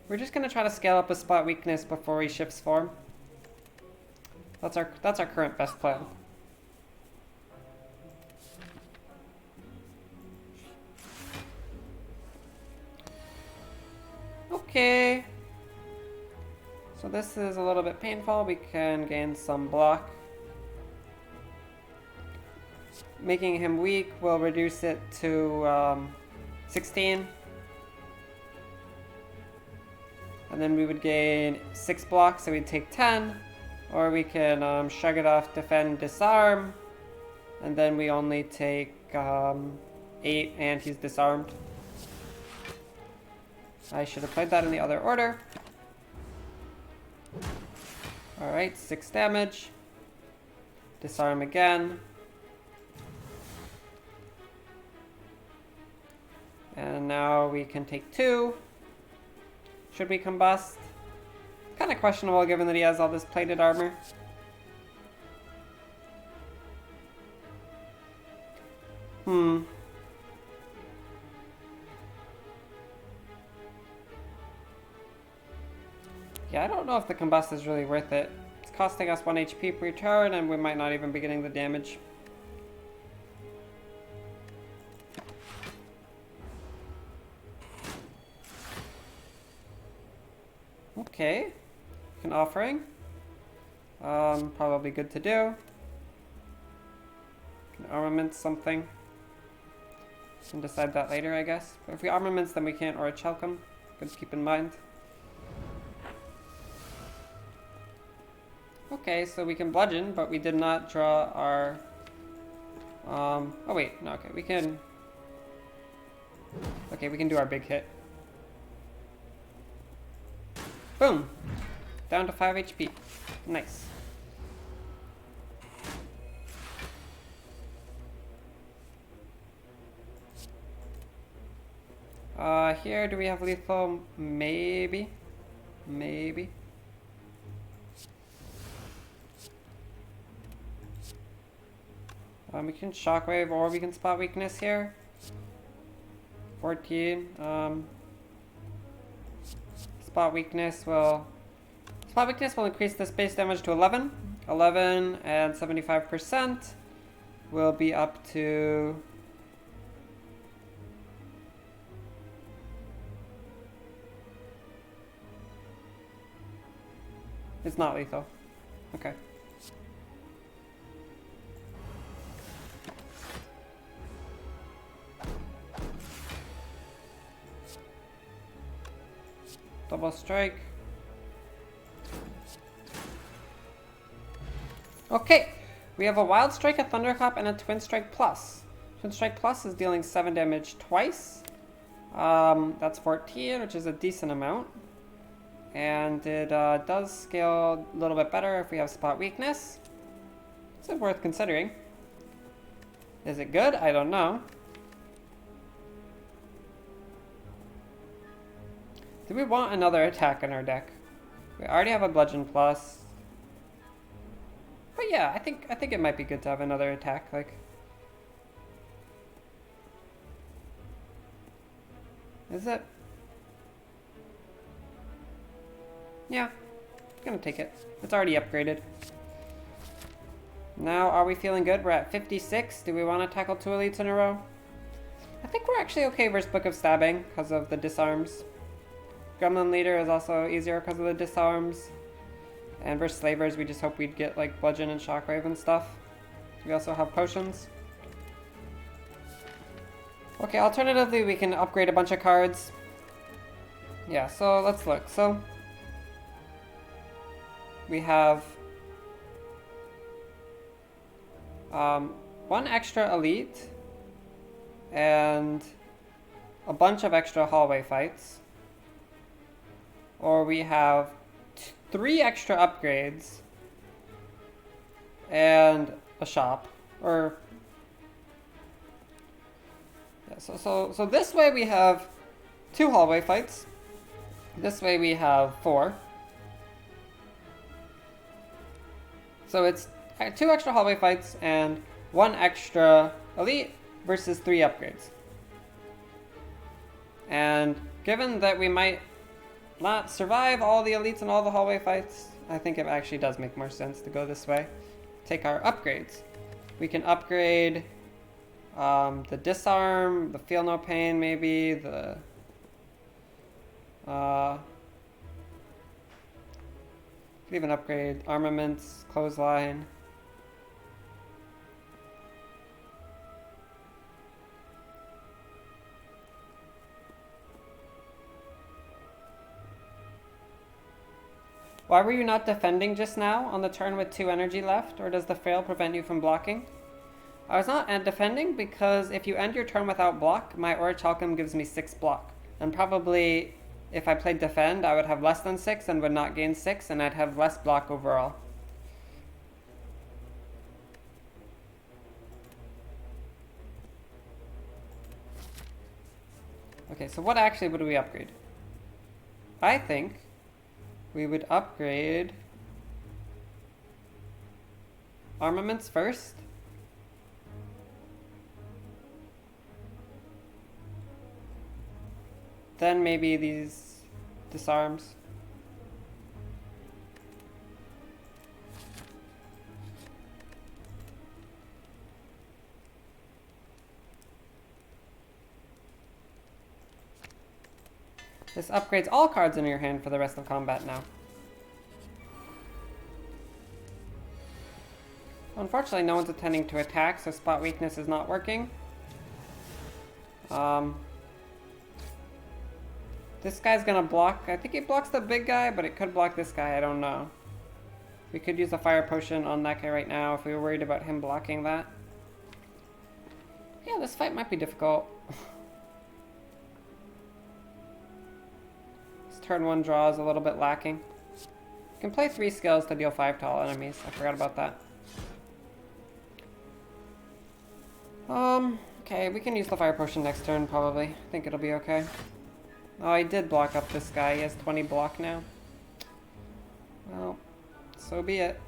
We're just gonna try to scale up a spot weakness before he shifts form. That's our current best plan. Okay. So this is a little bit painful. We can gain some block. Making him weak will reduce it to 16. And then we would gain 6 blocks, so we'd take 10. Or we can shrug it off, defend, disarm. And then we only take 8 and he's disarmed. I should have played that in the other order. Alright, 6 damage. Disarm again. And now we can take 2. Should we combust? Kind of questionable given that he has all this plated armor. Yeah, I don't know if the combust is really worth it. It's costing us 1 HP per turn, and we might not even be getting the damage. Okay. An offering. Probably good to do. Can armament something. Can decide that later, I guess. But if we armaments, then we can't Aura Chelcum. Good to keep in mind. Okay, so we can bludgeon, but we did not draw our... oh wait, no, okay, we can... Okay, we can do our big hit. Boom! Down to 5 HP. Nice. Here, do we have lethal? Maybe. Maybe. We can Shockwave or we can Spot Weakness here. 14. Spot Weakness will increase the space damage to 11. 11 and 75% will be up to... It's not lethal. Okay. Double strike. Okay, we have a Wild Strike, a Thunderclap, and a Twin Strike Plus. Twin Strike Plus is dealing 7 damage twice. That's 14, which is a decent amount. And it does scale a little bit better if we have Spot Weakness. It's worth considering. Is it good? I don't know. Do we want another attack in our deck? We already have a Bludgeon Plus. But yeah, I think it might be good to have another attack. Like, is it? Yeah, I'm gonna take it. It's already upgraded. Now, are we feeling good? We're at 56. Do we want to tackle 2 elites in a row? I think we're actually okay versus Book of Stabbing because of the disarms. Gremlin Leader is also easier because of the disarms. And versus Slavers, we just hope we'd get like Bludgeon and Shockwave and stuff. We also have potions. Okay, alternatively, we can upgrade a bunch of cards. Yeah, so let's look. So we have 1 extra elite and a bunch of extra hallway fights. Or we have 3 extra upgrades and a shop. Or yeah, so this way we have 2 hallway fights. This way we have 4. So it's 2 extra hallway fights and 1 extra elite versus 3 upgrades. And given that we might not survive all the elites and all the hallway fights, I think it actually does make more sense to go this way. Take our upgrades. We can upgrade the disarm, the feel no pain maybe, the could even upgrade armaments, clothesline. Why were you not defending just now on the turn with 2 energy left, or does the fail prevent you from blocking? I was not defending because if you end your turn without block, my Orichalcum gives me 6 block. And probably if I played defend, I would have less than 6 and would not gain 6, and I'd have less block overall. Okay, so what actually would we upgrade? I think we would upgrade armaments first. Then maybe these disarms. This upgrades all cards in your hand for the rest of combat now. Unfortunately, no one's attending to attack, so spot weakness is not working. This guy's gonna block. I think he blocks the big guy, but it could block this guy. I don't know. We could use a fire potion on that guy right now if we were worried about him blocking that. Yeah, this fight might be difficult. This turn 1 draw is a little bit lacking. You can play 3 skills to deal 5 to all enemies. I forgot about that. Okay, we can use the fire potion next turn, probably. I think it'll be okay. Oh, I did block up this guy. He has 20 block now. Well, so be it.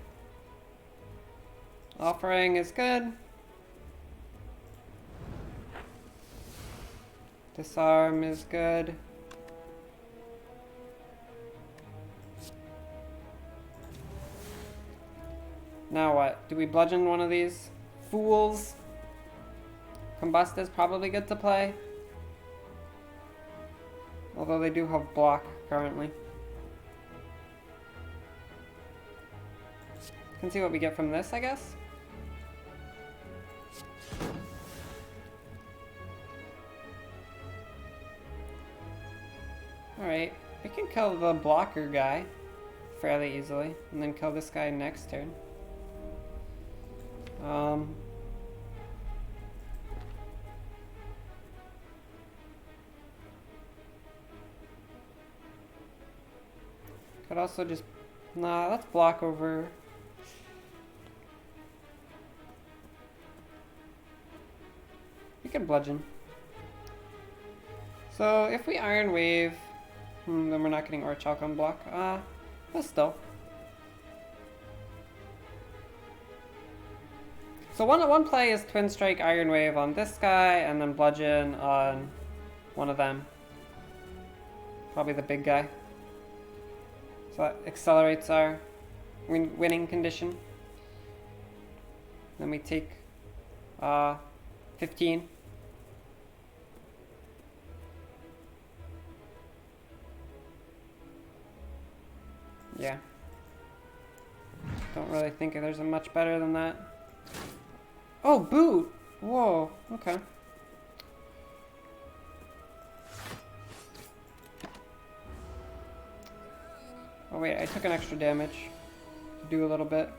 Offering is good. Disarm is good. Now what? Do we bludgeon one of these fools? Combust is probably good to play. Although they do have block currently. Can see what we get from this, I guess. Alright. We can kill the blocker guy fairly easily, and then kill this guy next turn. Could also just... Nah, let's block over... We can bludgeon. So if we Iron Wave, then we're not getting Orichalcum block. But still. So one play is Twin Strike Iron Wave on this guy, and then bludgeon on one of them. Probably the big guy. So that accelerates our winning condition. Then we take 15. Yeah. Don't really think there's a much better than that. Oh, boot! Whoa, okay. Oh wait, I took an extra damage to do a little bit.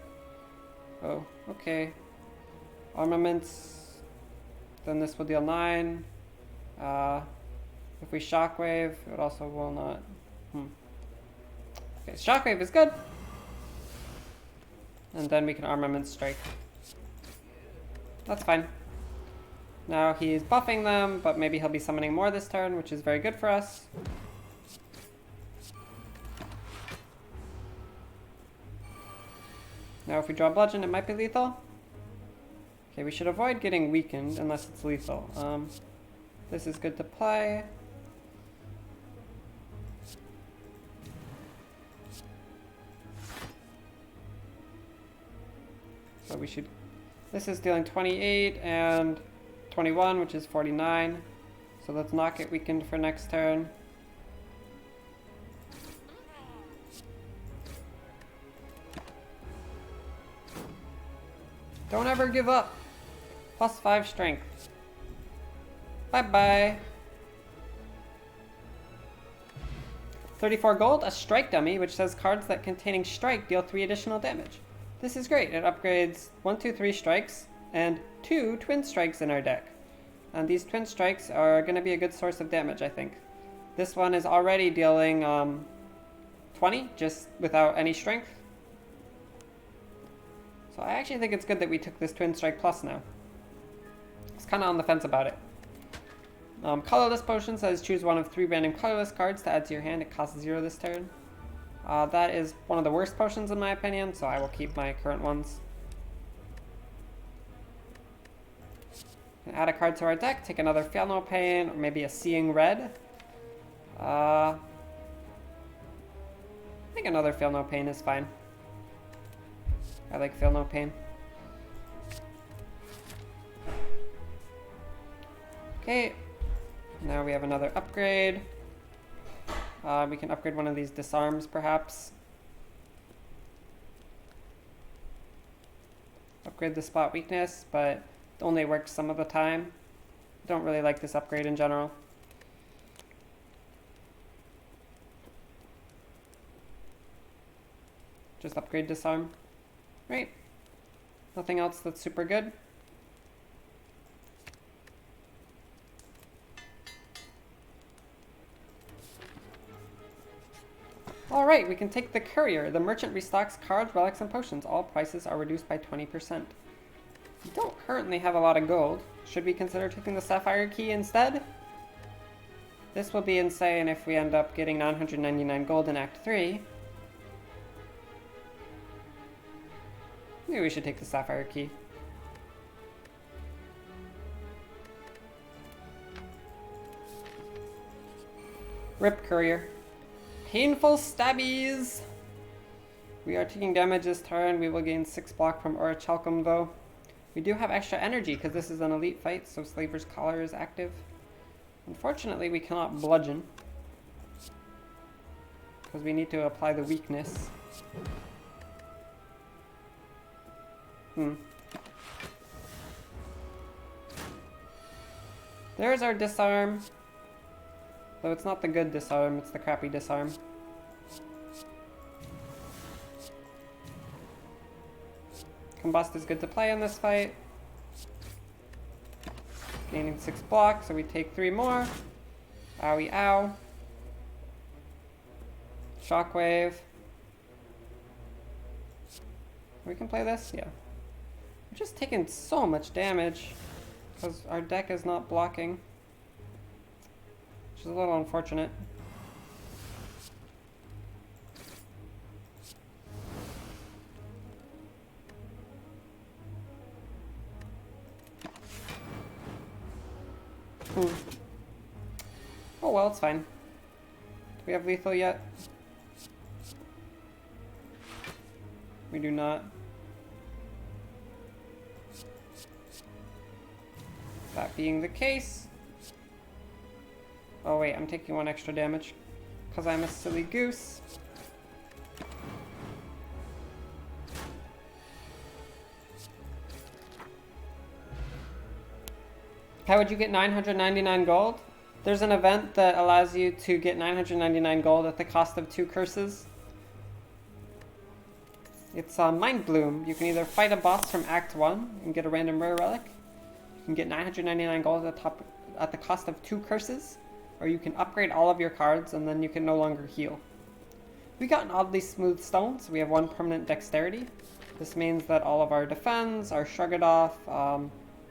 Oh, okay. Armaments. Then this will deal 9. If we Shockwave, it also will not. Okay, Shockwave is good. And then we can Armament Strike. That's fine. Now he's buffing them, but maybe he'll be summoning more this turn, which is very good for us. Now if we draw Bludgeon, it might be lethal. Okay, we should avoid getting weakened unless it's lethal. This is good to play. So we should... This is dealing 28 and 21, which is 49. So let's not get weakened for next turn. Don't ever give up. +5 strength. Bye-bye. 34 gold, a strike dummy, which says cards that containing strike deal 3 additional damage. This is great. It upgrades 1, 2, 3 strikes and 2 twin strikes in our deck. And these twin strikes are going to be a good source of damage, I think. This one is already dealing 20, just without any strength. So I actually think it's good that we took this Twin Strike Plus now. I was kind of on the fence about it. Colorless Potion says choose one of 3 random colorless cards to add to your hand. It costs 0 this turn. That is one of the worst potions in my opinion, so I will keep my current ones. Add a card to our deck, take another Feel No Pain, or maybe a Seeing Red. I think another Feel No Pain is fine. I like Feel No Pain. Okay, now we have another upgrade. We can upgrade one of these disarms, perhaps. Upgrade the spot weakness, but it only works some of the time. Don't really like this upgrade in general. Just upgrade disarm. Right. Nothing else that's super good. Alright, we can take the Courier. The merchant restocks cards, relics, and potions. All prices are reduced by 20%. We don't currently have a lot of gold. Should we consider taking the Sapphire Key instead? This will be insane if we end up getting 999 gold in Act 3. Maybe we should take the Sapphire Key. Rip Courier. Painful Stabbies! We are taking damage this turn. We will gain 6 block from Orichalcum though. We do have extra energy because this is an elite fight, so Slaver's Collar is active. Unfortunately, we cannot bludgeon because we need to apply the weakness. There's our disarm. Though it's not the good disarm, it's the crappy disarm. Combust is good to play in this fight. Gaining 6 blocks, so we take 3 more. Owie ow. Shockwave. We can play this? Yeah. We're just taking so much damage because our deck is not blocking, which is a little unfortunate. Oh well, it's fine. Do we have lethal yet? We do not. That being the case... Oh wait, I'm taking 1 extra damage because I'm a silly goose. How would you get 999 gold? There's an event that allows you to get 999 gold at the cost of 2 curses. It's Mind Bloom. You can either fight a boss from Act 1 and get a random rare relic. You can get 999 gold at the cost of 2 curses. Or you can upgrade all of your cards and then you can no longer heal. We got an oddly smooth stone, so we have 1 permanent dexterity. This means that all of our defense, our shrug it off,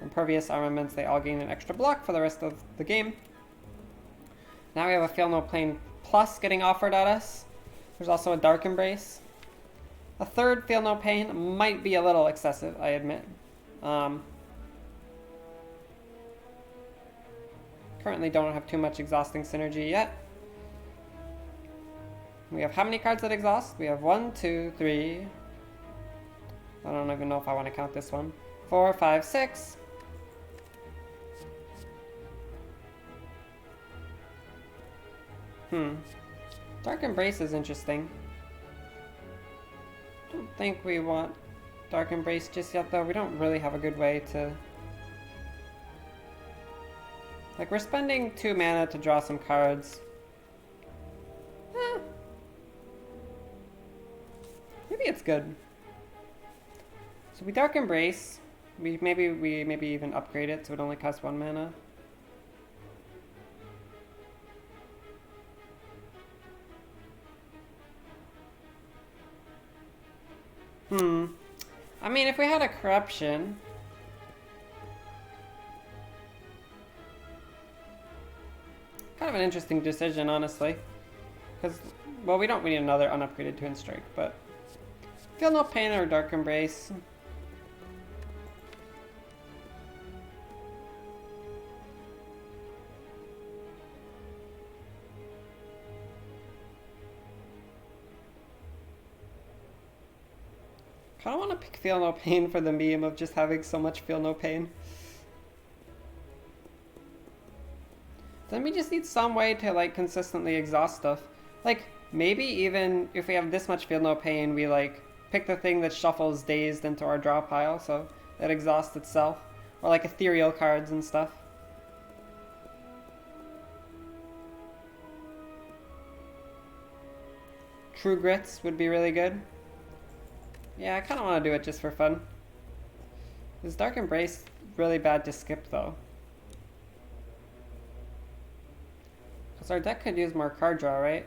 impervious armaments, they all gain an extra block for the rest of the game. Now we have a Feel No Pain Plus getting offered at us. There's also a Dark Embrace. A third Feel No Pain might be a little excessive, I admit. Currently don't have too much exhausting synergy yet. We have how many cards that exhaust? We have 1, 2, 3. I don't even know if I want to count this one. 4, 5, 6. Dark Embrace is interesting. Don't think we want Dark Embrace just yet, though. We don't really have a good way to... Like, we're spending 2 mana to draw some cards. Maybe it's good. So we Dark Embrace. We maybe even upgrade it so it only costs 1 mana. I mean, if we had a corruption... Kind of an interesting decision, honestly. Because, well, we don't need another unupgraded Twin Strike, but... Feel No Pain or Dark Embrace. I don't want to pick Feel No Pain for the meme of just having so much Feel No Pain. Then we just need some way to, like, consistently exhaust stuff. Like, maybe even if we have this much Feel No Pain, we, like, pick the thing that shuffles Dazed into our draw pile, so it exhausts itself. Or, like, ethereal cards and stuff. True Grits would be really good. Yeah, I kind of want to do it just for fun. Is Dark Embrace really bad to skip, though? Because our deck could use more card draw, right?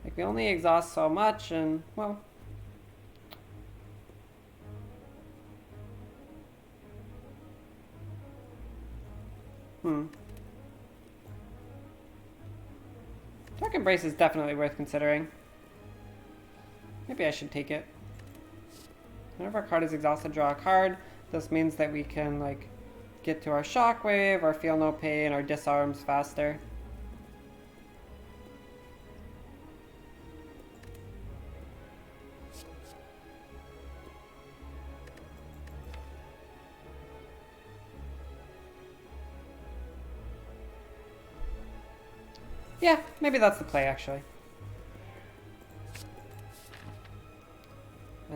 Like, we only exhaust so much, and, well... Dark Embrace is definitely worth considering. Maybe I should take it. Whenever a card is exhausted, draw a card. This means that we can, like, get to our Shockwave, our Feel No Pain, our Disarms faster. Yeah, maybe that's the play, actually.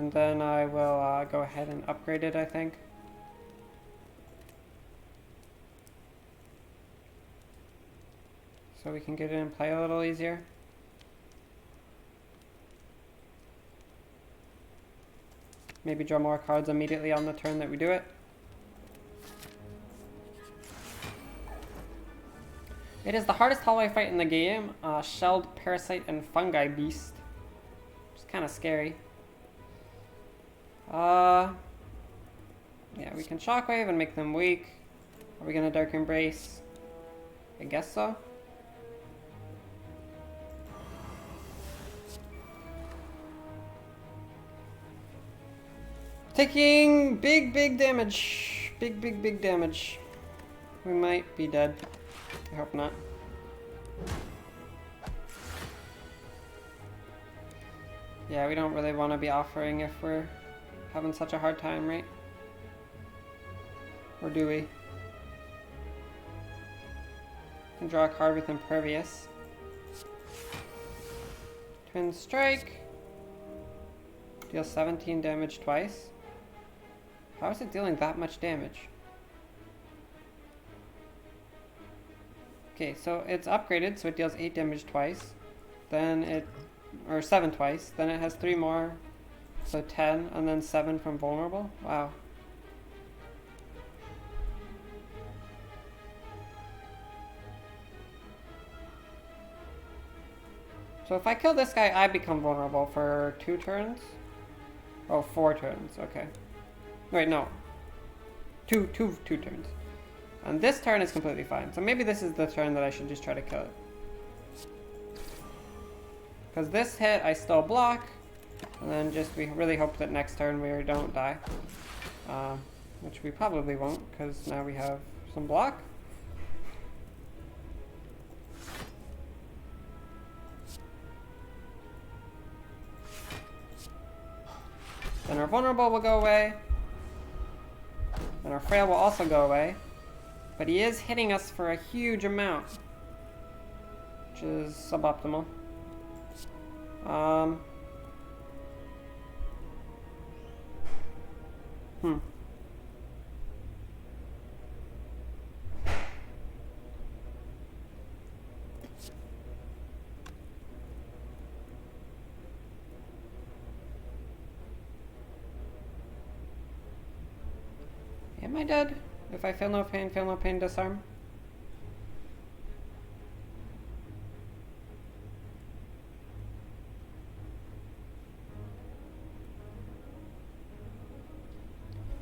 And then I will go ahead and upgrade it, I think. So we can get it in play a little easier. Maybe draw more cards immediately on the turn that we do it. It is the hardest hallway fight in the game. Shelled Parasite and Fungi Beast. It's kind of scary. Yeah, we can Shockwave and make them weak. Are we gonna Dark Embrace? I guess so. Taking big damage. Big damage. We might be dead. I hope not. Yeah, we don't really want to be offering if we're having such a hard time, right? Or do we? Can draw a card with Impervious. Twin Strike. Deal 17 damage twice. How is it dealing that much damage? Okay, so it's upgraded, so it deals 8 damage twice. Then it, or 7 twice. Then it has 3 more, so 10, and then 7 from vulnerable. Wow. So if I kill this guy, I become vulnerable for 2 turns? Oh, 4 turns, okay. Wait, no. Two turns. And this turn is completely fine. So maybe this is the turn that I should just try to kill it. Because this hit, I still block. And then just we really hope that next turn we don't die. Which we probably won't, because now we have some block. Then our vulnerable will go away. And our frail will also go away. But he is hitting us for a huge amount. Which is suboptimal. Am I dead? If I feel no pain, disarm?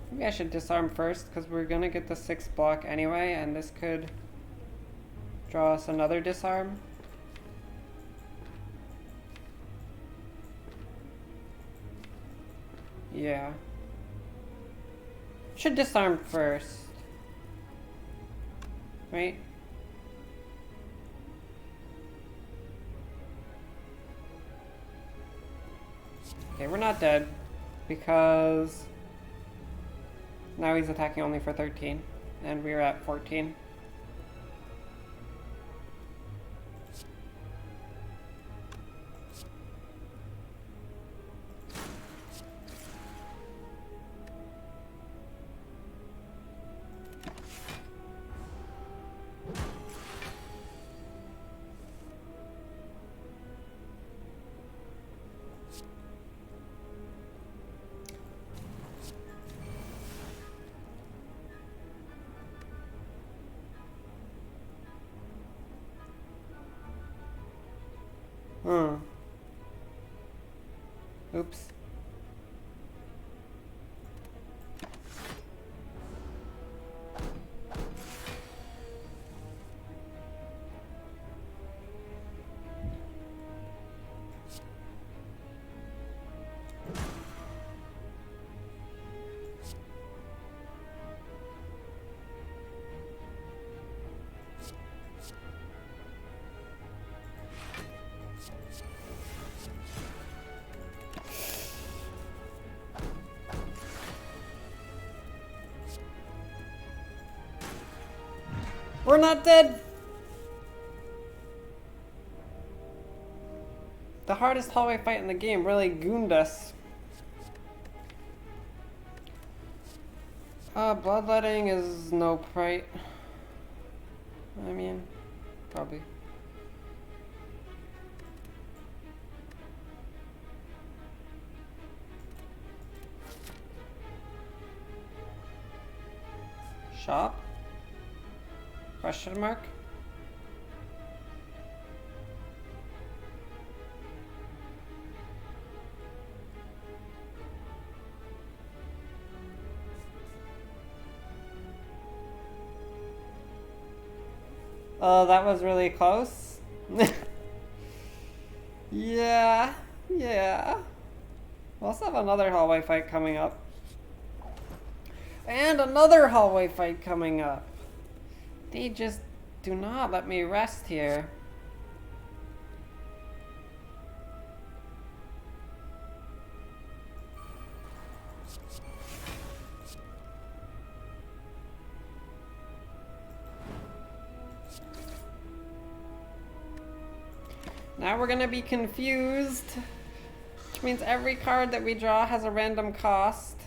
Maybe I should disarm first, because we're gonna get the 6th block anyway, and this could draw us another disarm. Yeah. Should disarm first. Right? Okay, we're not dead. Because now he's attacking only for 13. And we're at 14. Oops. We're not dead! The hardest hallway fight in the game really gooned us. Bloodletting is nope, right? I mean, probably. Shop? Question mark? Oh, that was really close. Yeah, yeah. We'll also have another hallway fight coming up. And another hallway fight coming up. They just do not let me rest here. Now we're gonna be confused, which means every card that we draw has a random cost.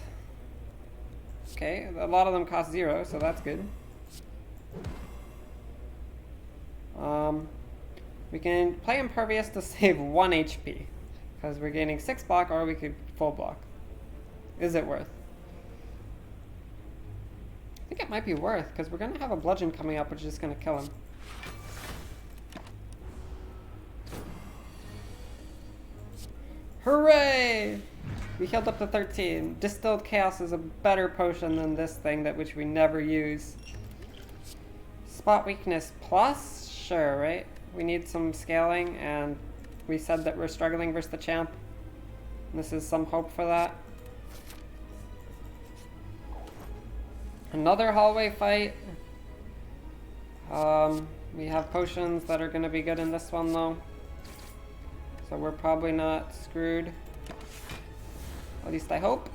Okay, a lot of them cost 0, so that's good. We can play Impervious to save 1 HP, because we're gaining 6 block, or we could full block. Is it worth? I think it might be worth, because we're gonna have a Bludgeon coming up, which is gonna kill him. Hooray! We healed up to 13. Distilled Chaos is a better potion than this thing, which we never use. Spot Weakness plus? Sure, right? We need some scaling, and we said that we're struggling versus the champ. And this is some hope for that. Another hallway fight. We have potions that are going to be good in this one, though. So we're probably not screwed. At least I hope.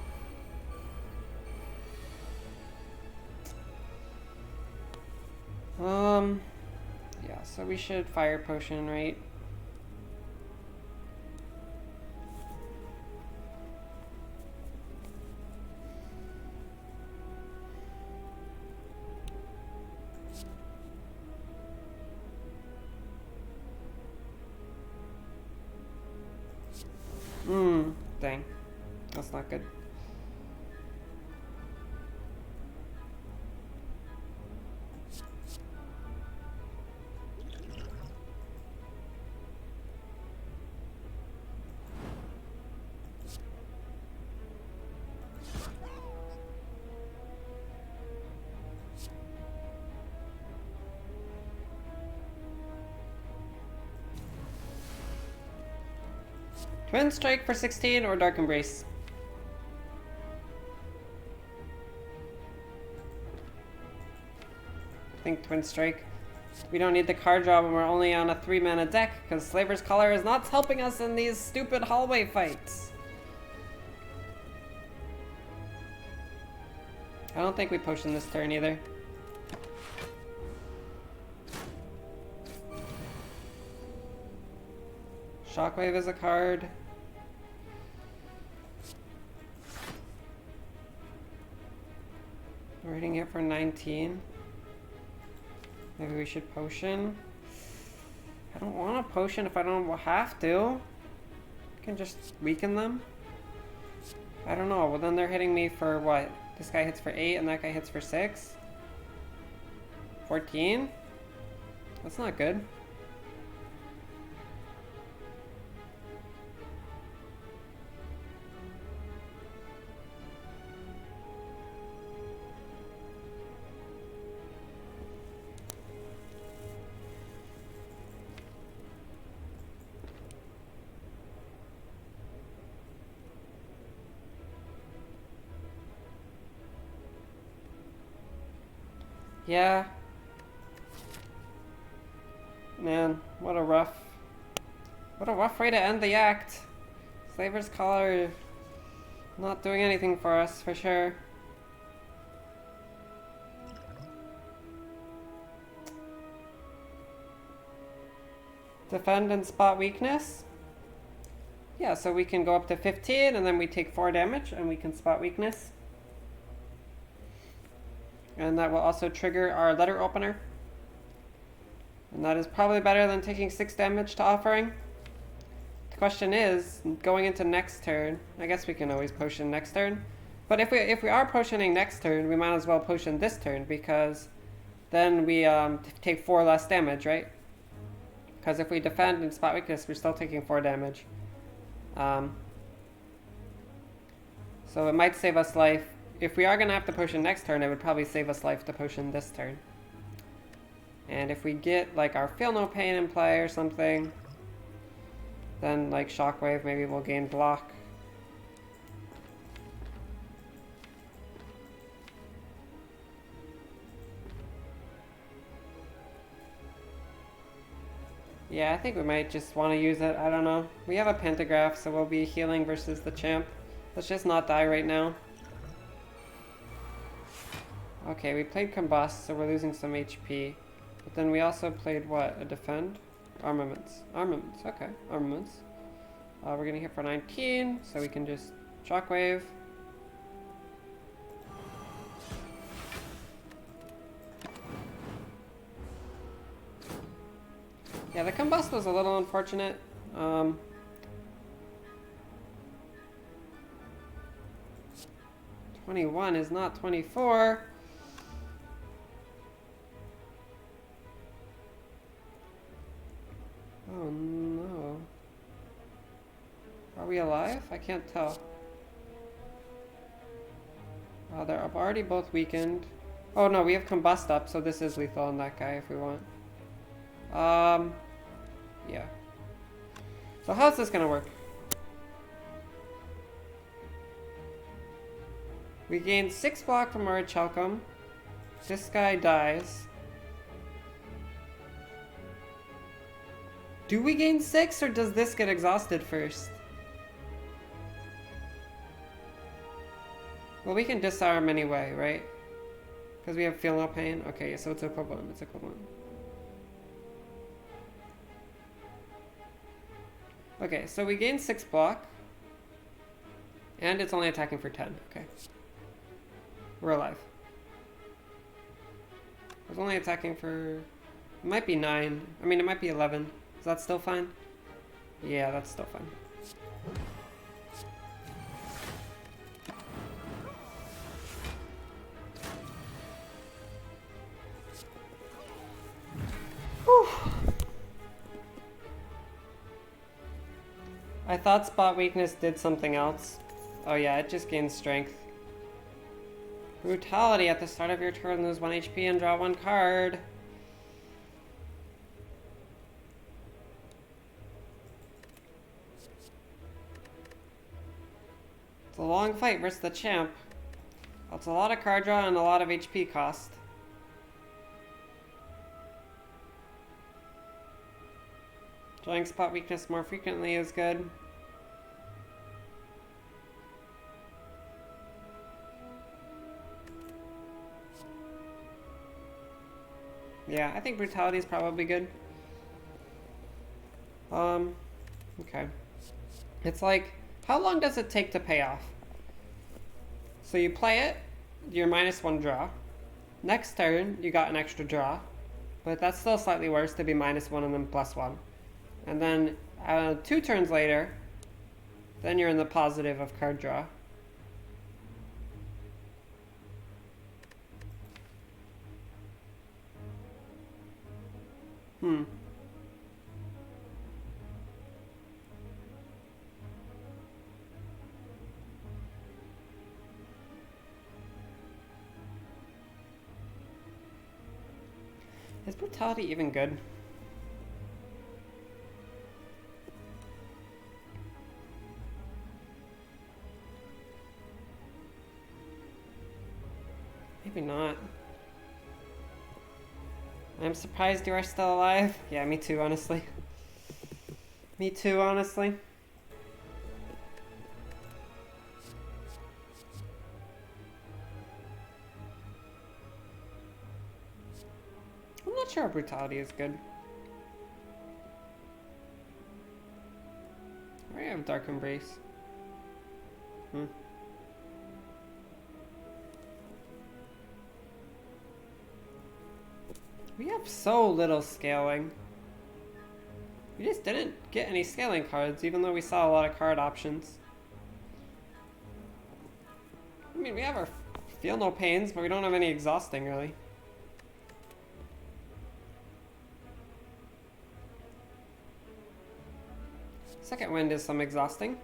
Yeah, so we should fire potion, right? Dang. That's not good. Twin Strike for 16 or Dark Embrace? I think Twin Strike. We don't need the card draw when we're only on a 3-mana deck, because Slaver's Collar is not helping us in these stupid hallway fights. I don't think we potion this turn either. Shockwave is a card. We're hitting it for 19. Maybe we should potion. I don't want to potion if I don't have to. I can just weaken them. I don't know. Well, then they're hitting me for what? This guy hits for 8 and that guy hits for 6? 14? That's not good. Yeah. Man, what a rough way to end the act. Slaver's Collar not doing anything for us, for sure. Defend and spot weakness. Yeah, so we can go up to 15 and then we take 4 damage and we can spot weakness. And that will also trigger our letter opener. And that is probably better than taking 6 damage to offering. The question is, going into next turn, I guess we can always potion next turn. But if we are potioning next turn, we might as well potion this turn, because then we take 4 less damage, right? Because if we defend and spot weakness, we're still taking 4 damage. So it might save us life. If we are going to have to potion next turn, it would probably save us life to potion this turn. And if we get like our Feel No Pain in play or something, then like Shockwave, maybe we'll gain block. Yeah, I think we might just want to use it. I don't know. We have a Pantograph, so we'll be healing versus the champ. Let's just not die right now. Okay, we played Combust, so we're losing some HP. But then we also played what? A Defend? Armaments. Armaments, okay. Armaments. We're gonna hit for 19, so we can just Shockwave. Yeah, the Combust was a little unfortunate. 21 is not 24. Oh no. Are we alive? I can't tell. They're already both weakened. Oh no, we have Combust up, so this is lethal on that guy if we want. Yeah. So how's this gonna work? We gain 6 block from our Chelcom. This guy dies. Do we gain 6 or does this get exhausted first? Well, we can disarm anyway, right? Because we have Feel No Pain. Okay, so it's equivalent. It's equivalent. Okay, so we gain 6 block. And it's only attacking for 10. Okay. We're alive. It was only attacking for... It might be 9. I mean, it might be 11. Is that still fine? Yeah, that's still fine. Whew. I thought Spot Weakness did something else. Oh yeah, it just gains strength. Brutality at the start of your turn, lose 1 HP and draw 1 card. It's a long fight versus the champ. That's a lot of card draw and a lot of HP cost. Drawing Spot Weakness more frequently is good. Yeah, I think Brutality is probably good. Okay. It's like, how long does it take to pay off? So you play it, you're -1 draw. Next turn, you got an extra draw. But that's still slightly worse to be -1 and then +1. And then 2 turns later, then you're in the positive of card draw. Is Brutality even good? Maybe not. I'm surprised you are still alive. Yeah, me too, honestly. Me too, honestly. I'm not sure Brutality is good. I have Dark Embrace. We have so little scaling. We just didn't get any scaling cards, even though we saw a lot of card options. I mean, we have our Feel No Pains, but we don't have any exhausting, really. Second Wind is some exhausting.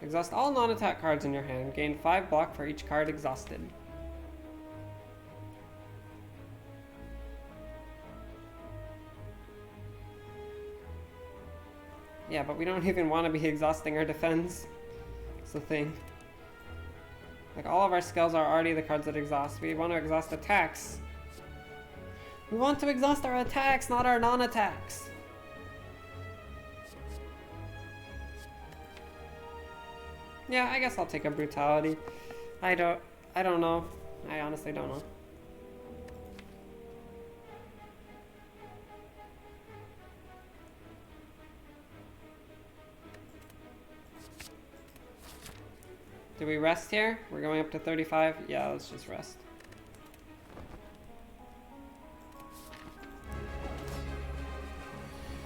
Exhaust all non-attack cards in your hand. Gain 5 block for each card exhausted. Yeah, but we don't even want to be exhausting our defense. That's the thing. Like, all of our skills are already the cards that exhaust. We want to exhaust attacks. We want to exhaust our attacks, not our non-attacks. Yeah, I guess I'll take a Brutality. I don't know. I honestly don't know. Do we rest here? We're going up to 35? Yeah, let's just rest.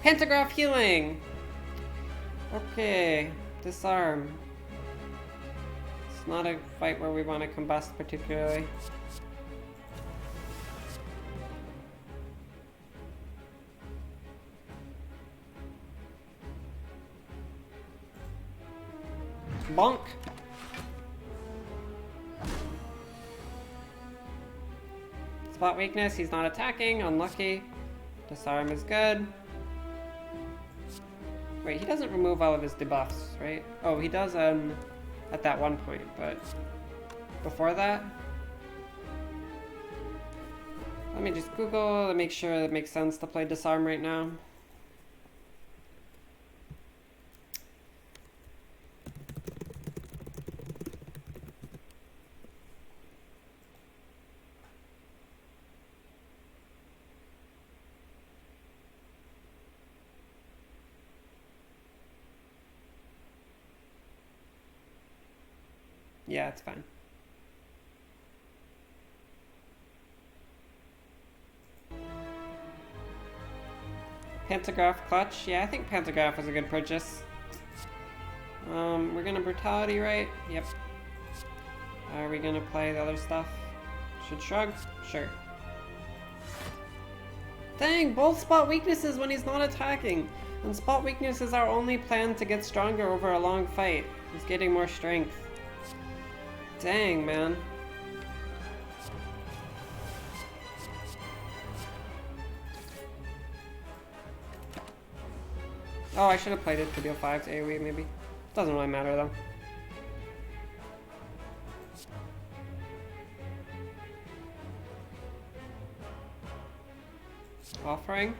Pentagraph healing! Okay, disarm. It's not a fight where we want to combust particularly. Bonk! Spot weakness, he's not attacking, unlucky. Disarm is good. Wait, he doesn't remove all of his debuffs, right? Oh, he does at that one point, but before that? Let me just Google to make sure it makes sense to play Disarm right now. Yeah, it's fine. Pantograph clutch. Yeah, I think Pantograph is a good purchase. We're gonna Brutality, right? Yep. Are we gonna play the other stuff? Should shrug? Sure. Dang, both spot weaknesses when he's not attacking. And spot weakness is our only plan to get stronger over a long fight. He's getting more strength. Dang, man. Oh, I should have played it to deal 5 to AoE, maybe. Doesn't really matter, though. Offering?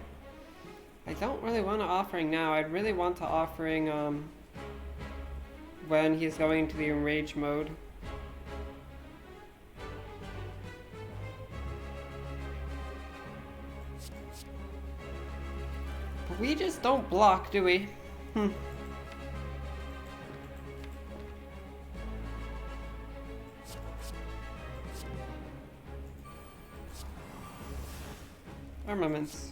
I don't really want to offering now. I'd really want to offering, when he's going into the enrage mode. We just don't block, do we? Armaments.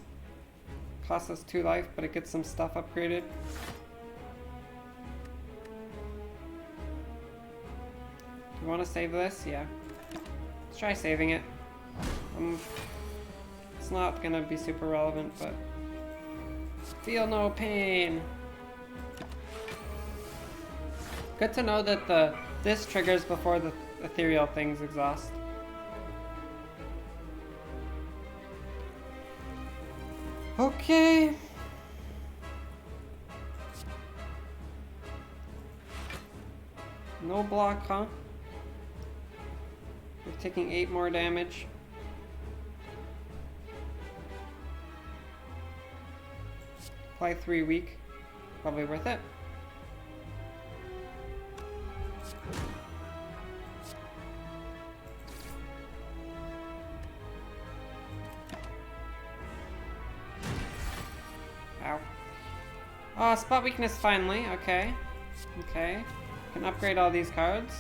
Costs us 2 life, but it gets some stuff upgraded. Do you want to save this? Yeah. Let's try saving it. It's not gonna be super relevant, but... Feel no pain. Good to know that this triggers before the ethereal things exhaust. Okay. No block, huh? We're taking 8 more damage. Apply 3 weak. Probably worth it. Ow. Oh, spot weakness finally. Okay. Okay. Can upgrade all these cards.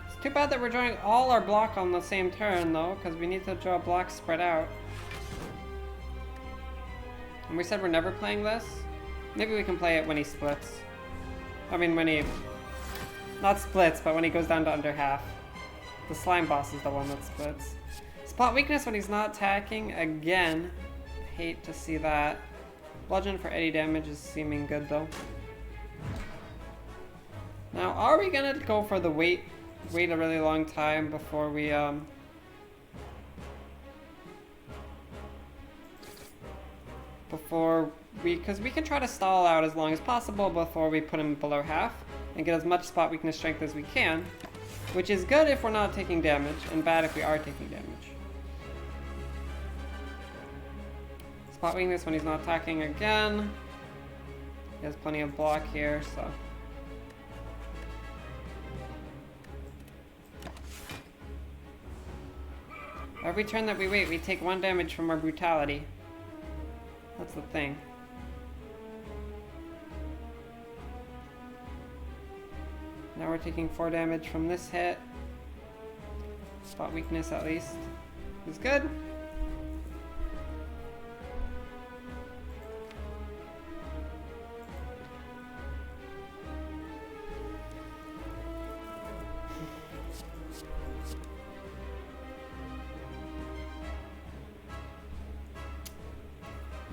It's too bad that we're drawing all our block on the same turn, though, because we need to draw blocks spread out. And we said we're never playing this. Maybe we can play it when he splits. I mean, when he... Not splits, but when he goes down to under half. The slime boss is the one that splits. Spot weakness when he's not attacking. Again, hate to see that. Bludgeon for 80 damage is seeming good though. Now, are we gonna go for the wait a really long time before we because we can try to stall out as long as possible before we put him below half and get as much spot weakness strength as we can, which is good if we're not taking damage and bad if we are taking damage. Spot weakness when he's not attacking again. He has plenty of block here, so. Every turn that we wait, we take 1 damage from our brutality. That's the thing. Now we're taking 4 damage from this hit. Spot weakness at least is good.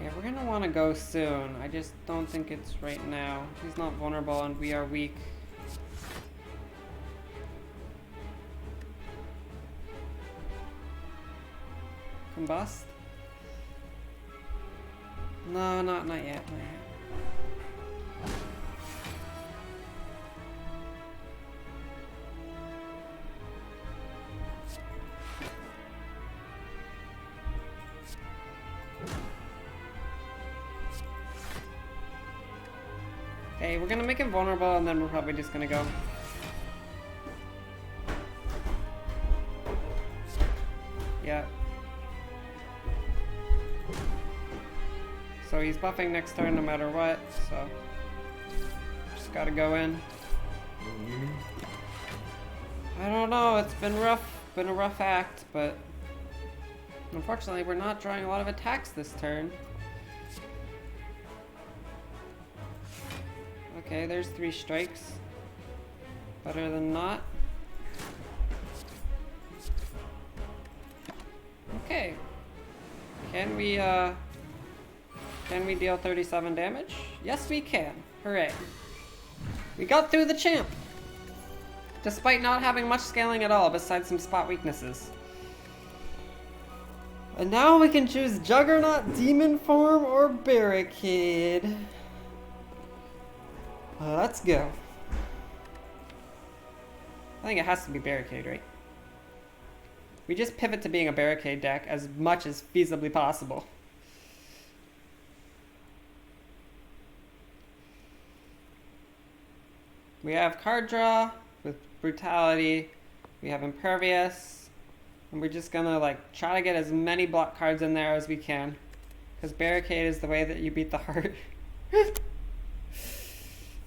Yeah, we're gonna want to go soon. I just don't think it's right now. He's not vulnerable and we are weak. Combust? No, not yet, not yet. Okay, we're gonna make him vulnerable and then we're probably just gonna go. Yeah. So he's buffing next turn no matter what, so just gotta go in. I don't know, it's been rough, been a rough act, but unfortunately we're not drawing a lot of attacks this turn. Okay, there's 3 strikes. Better than not. Okay. Can we deal 37 damage? Yes, we can. Hooray. We got through the champ! Despite not having much scaling at all besides some spot weaknesses. And now we can choose Juggernaut, Demon Form, or Barricade. Let's go. I think it has to be Barricade, right? We just pivot to being a Barricade deck as much as feasibly possible. We have card draw with Brutality. We have Impervious. And we're just gonna like try to get as many block cards in there as we can. Because Barricade is the way that you beat the heart.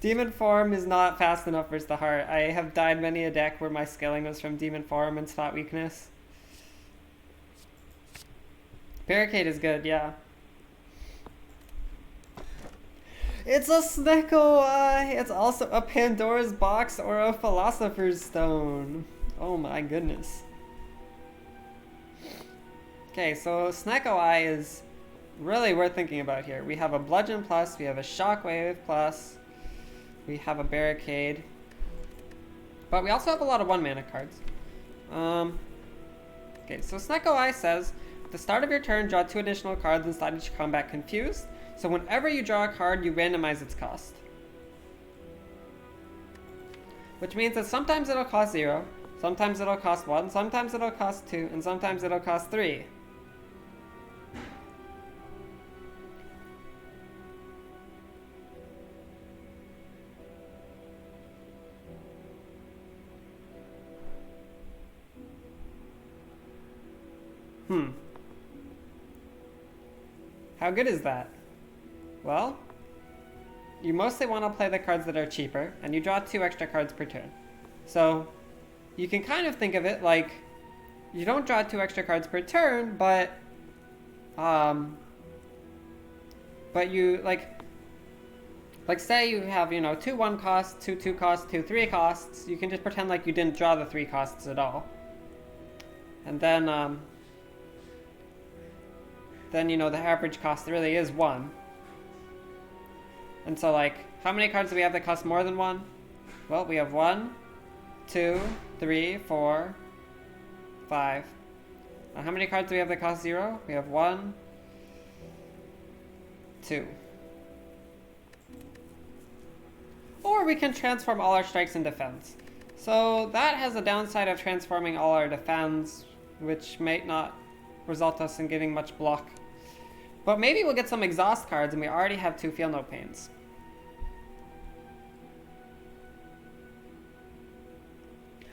Demon Form is not fast enough versus the heart. I have died many a deck where my scaling was from Demon Form and spot weakness. Barricade is good, yeah. It's a Snecko Eye! It's also a Pandora's Box or a Philosopher's Stone. Oh my goodness. Okay, so Snecko Eye is really worth thinking about here. We have a Bludgeon plus, we have a Shockwave plus, we have a Barricade, but we also have a lot of 1-mana cards. Okay, so Snecko Eye says, at the start of your turn, draw 2 additional cards inside each combat confused. So whenever you draw a card, you randomize its cost. Which means that sometimes it'll cost 0, sometimes it'll cost 1, sometimes it'll cost 2, and sometimes it'll cost 3. How good is that? Well, you mostly want to play the cards that are cheaper, and you draw 2 extra cards per turn. So, you can kind of think of it like, you don't draw 2 extra cards per turn, but, But you, like say you have, you know, 2 1 costs, 2 2 costs, 2 3 costs, you can just pretend like you didn't draw the 3 costs at all. And then, you know, the average cost really is 1. And so, like, how many cards do we have that cost more than 1? Well, we have 1, 2, 3, 4, 5. How many cards do we have that cost 0? We have 1, 2. Or we can transform all our strikes in defense. So that has a downside of transforming all our defense, which might not result us in getting much block. But maybe we'll get some exhaust cards and we already have 2 Feel No Pains.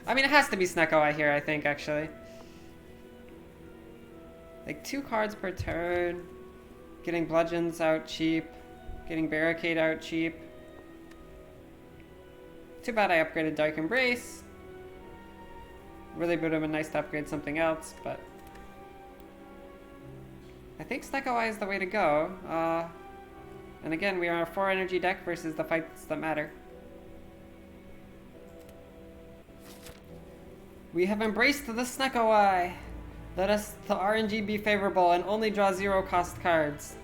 I mean, it has to be Snecko Eye here, I think, actually. Like, 2 cards per turn. Getting Bludgeons out cheap. Getting Barricade out cheap. Too bad I upgraded Dark Embrace. Really would have been nice to upgrade something else, but... I think Snecko Eye is the way to go. And again, we are a 4 energy deck versus the fights that matter. We have embraced the Snecko Eye. Let us, the RNG, be favorable and only draw 0 cost cards.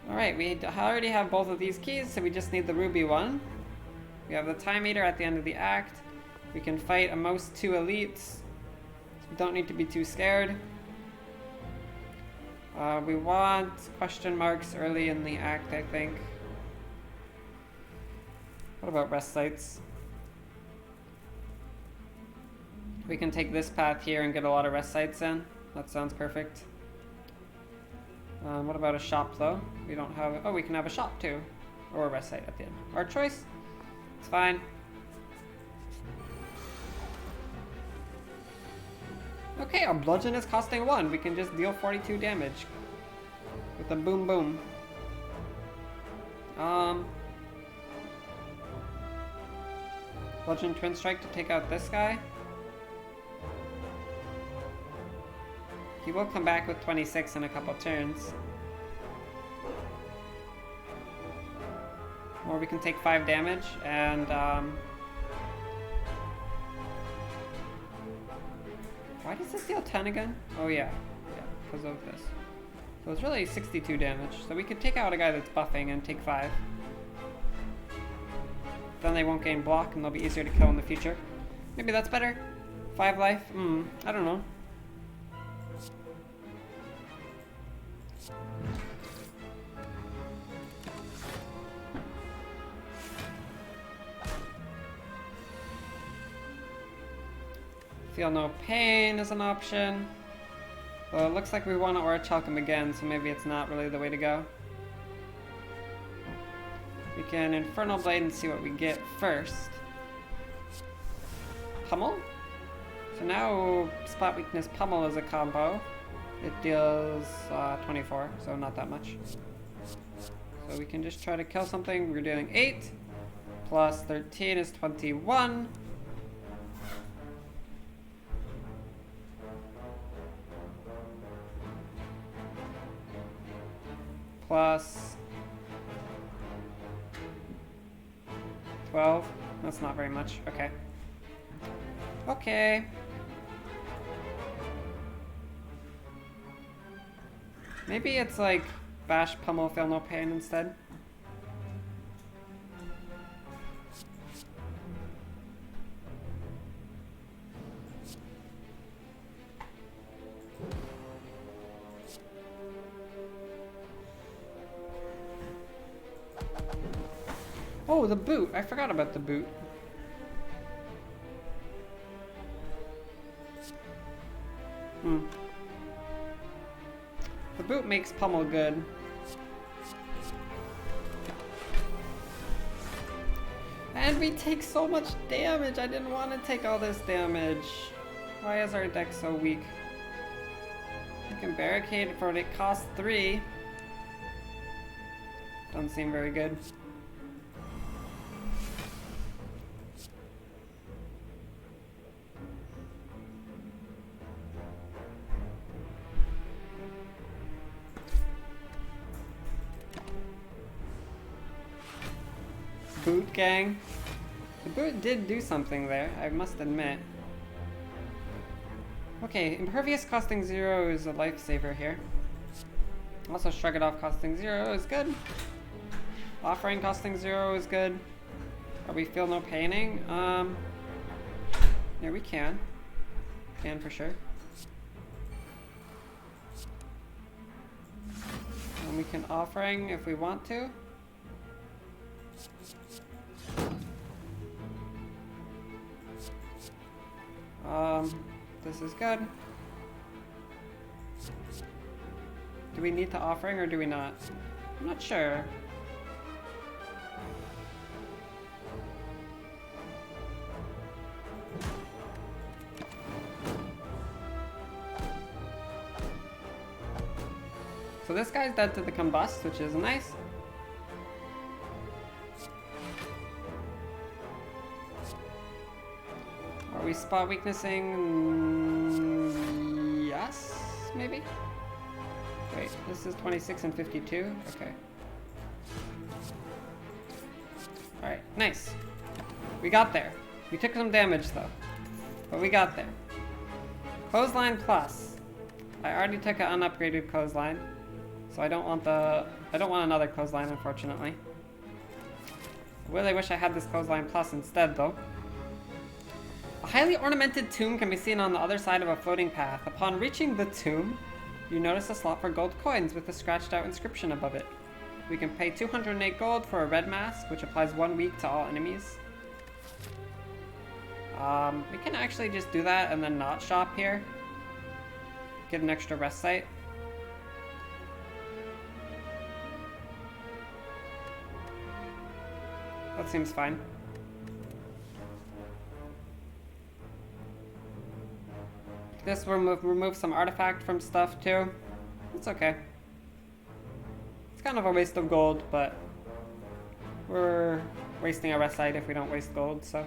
Alright, we already have both of these keys, so we just need the ruby one. We have the Time Eater at the end of the act. We can fight a most 2 elites. So we don't need to be too scared. We want question marks early in the act, I think. What about rest sites? We can take this path here and get a lot of rest sites in. That sounds perfect. What about a shop, though? We don't have... Oh, we can have a shop, too. Or a rest site at the end. Our choice. It's fine. Okay, our bludgeon is costing 1. We can just deal 42 damage. With a boom boom. Bludgeon Twin Strike to take out this guy. He will come back with 26 in a couple turns. Or we can take 5 damage and why does this deal 10 again? Oh yeah, because of this. So it's really 62 damage. So we could take out a guy that's buffing and take 5. Then they won't gain block and they'll be easier to kill in the future. Maybe that's better. 5 life? I don't know. Feel No Pain is an option. Well, it looks like we want to Orichalcum again, so maybe it's not really the way to go. We can Infernal Blade and see what we get first. Pummel? So now Spot Weakness Pummel is a combo. It deals 24, so not that much. So we can just try to kill something. We're doing 8 plus 13 is 21. Plus 12. That's not very much. Okay. Okay. Maybe it's like Bash, Pummel, Feel No Pain instead. Oh, the boot. I forgot about the boot. The boot makes Pummel good. And we take so much damage. I didn't want to take all this damage. Why is our deck so weak? We can barricade for it. It costs 3. Doesn't seem very good. boot gang. The boot did do something there, I must admit. Okay, impervious costing 0 is a lifesaver here. Also, shrug it off costing 0 is good. Offering costing 0 is good. Are we feel no paining? Yeah, we can. Can for sure. And we can offering if we want to. This is good. Do we need to offering or do we not? I'm not sure. So this guy's dead to the combust, which is nice. Are we spot weaknessing? Yes, maybe? Wait, this is 26 and 52? Okay. Alright, nice. We got there. We took some damage though, but we got there. Clothesline plus. I already took an unupgraded clothesline, so I don't want another clothesline, unfortunately. I really wish I had this clothesline plus instead though. A highly ornamented tomb can be seen on the other side of a floating path. Upon reaching the tomb, you notice a slot for gold coins with a scratched out inscription above it. We can pay 208 gold for a red mask, which applies 1 week to all enemies. We can actually just do that and then not shop here. Get an extra rest site. That seems fine. This will remove some artifact from stuff too. It's okay. It's kind of a waste of gold, but we're wasting a rest site if we don't waste gold, so.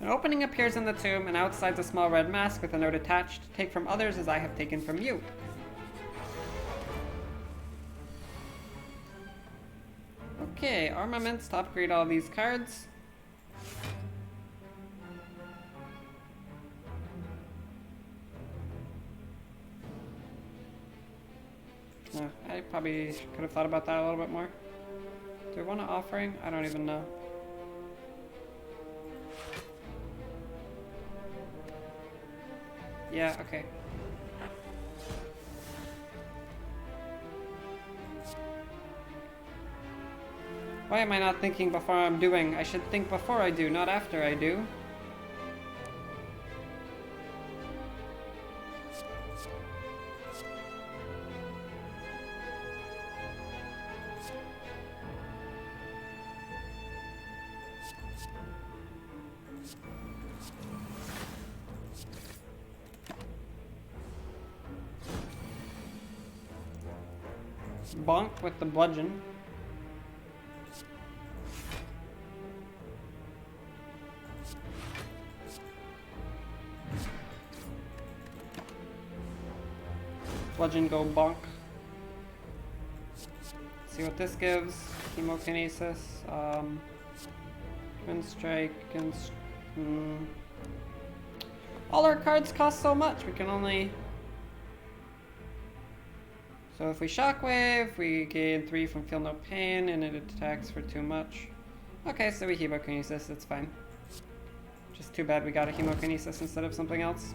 An opening appears in the tomb, and outside's a small red mask with a note attached. Take from others as I have taken from you. Okay, armaments to upgrade all these cards. I probably could have thought about that a little bit more. Do I want an offering? I don't even know. Yeah, okay. Why am I not thinking before I'm doing? I should think before I do, not after I do. Bonk with the bludgeon. Bludgeon go bonk. See what this gives. Chemokinesis. Twin strike against. All our cards cost so much. We can only. So if we shockwave, we gain 3 from feel no pain, and it attacks for too much. Okay, so we hemokinesis. It's fine. Just too bad we got a hemokinesis instead of something else.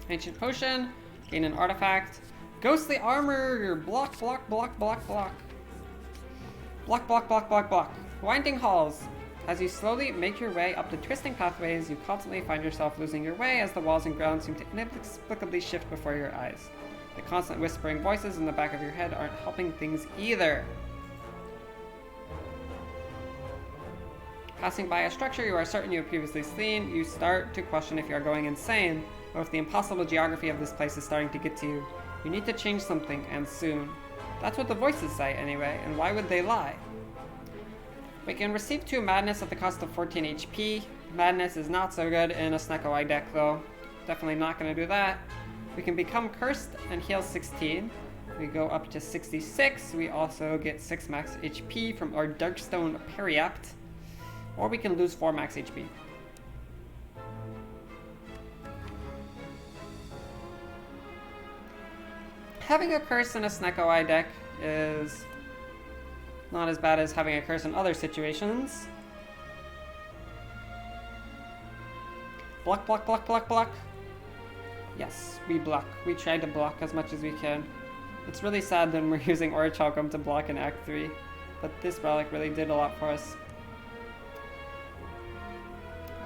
Ancient potion. Gain an artifact. Ghostly armor! Block, block, block, block, block. Block, block, block, block, block. Winding halls. As you slowly make your way up the twisting pathways, you constantly find yourself losing your way as the walls and ground seem to inexplicably shift before your eyes. The constant whispering voices in the back of your head aren't helping things either. Passing by a structure you are certain you have previously seen, you start to question if you are going insane, or if the impossible geography of this place is starting to get to you. You need to change something, and soon. That's what the voices say, anyway, and why would they lie? We can receive 2 Madness at the cost of 14 HP. Madness is not so good in a Snecko deck, though. Definitely not going to do that. We can become Cursed and heal 16. We go up to 66. We also get 6 max HP from our Darkstone Periapt. Or we can lose 4 max HP. Having a curse in a Snecko deck is not as bad as having a curse in other situations. Block, block, block, block, block. Yes, we block. We try to block as much as we can. It's really sad that we're using Orichalcum to block in Act 3, but this relic really did a lot for us.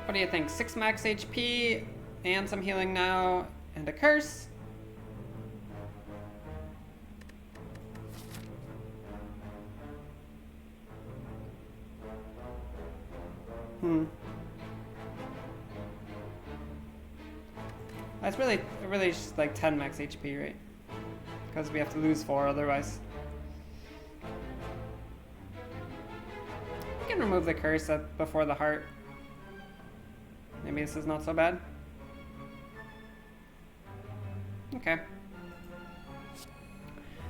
What do you think? 6 max HP, and some healing now, and a curse? It's really just like 10 max HP, right? Because we have to lose 4 otherwise. We can remove the curse before the heart. Maybe this is not so bad. Okay.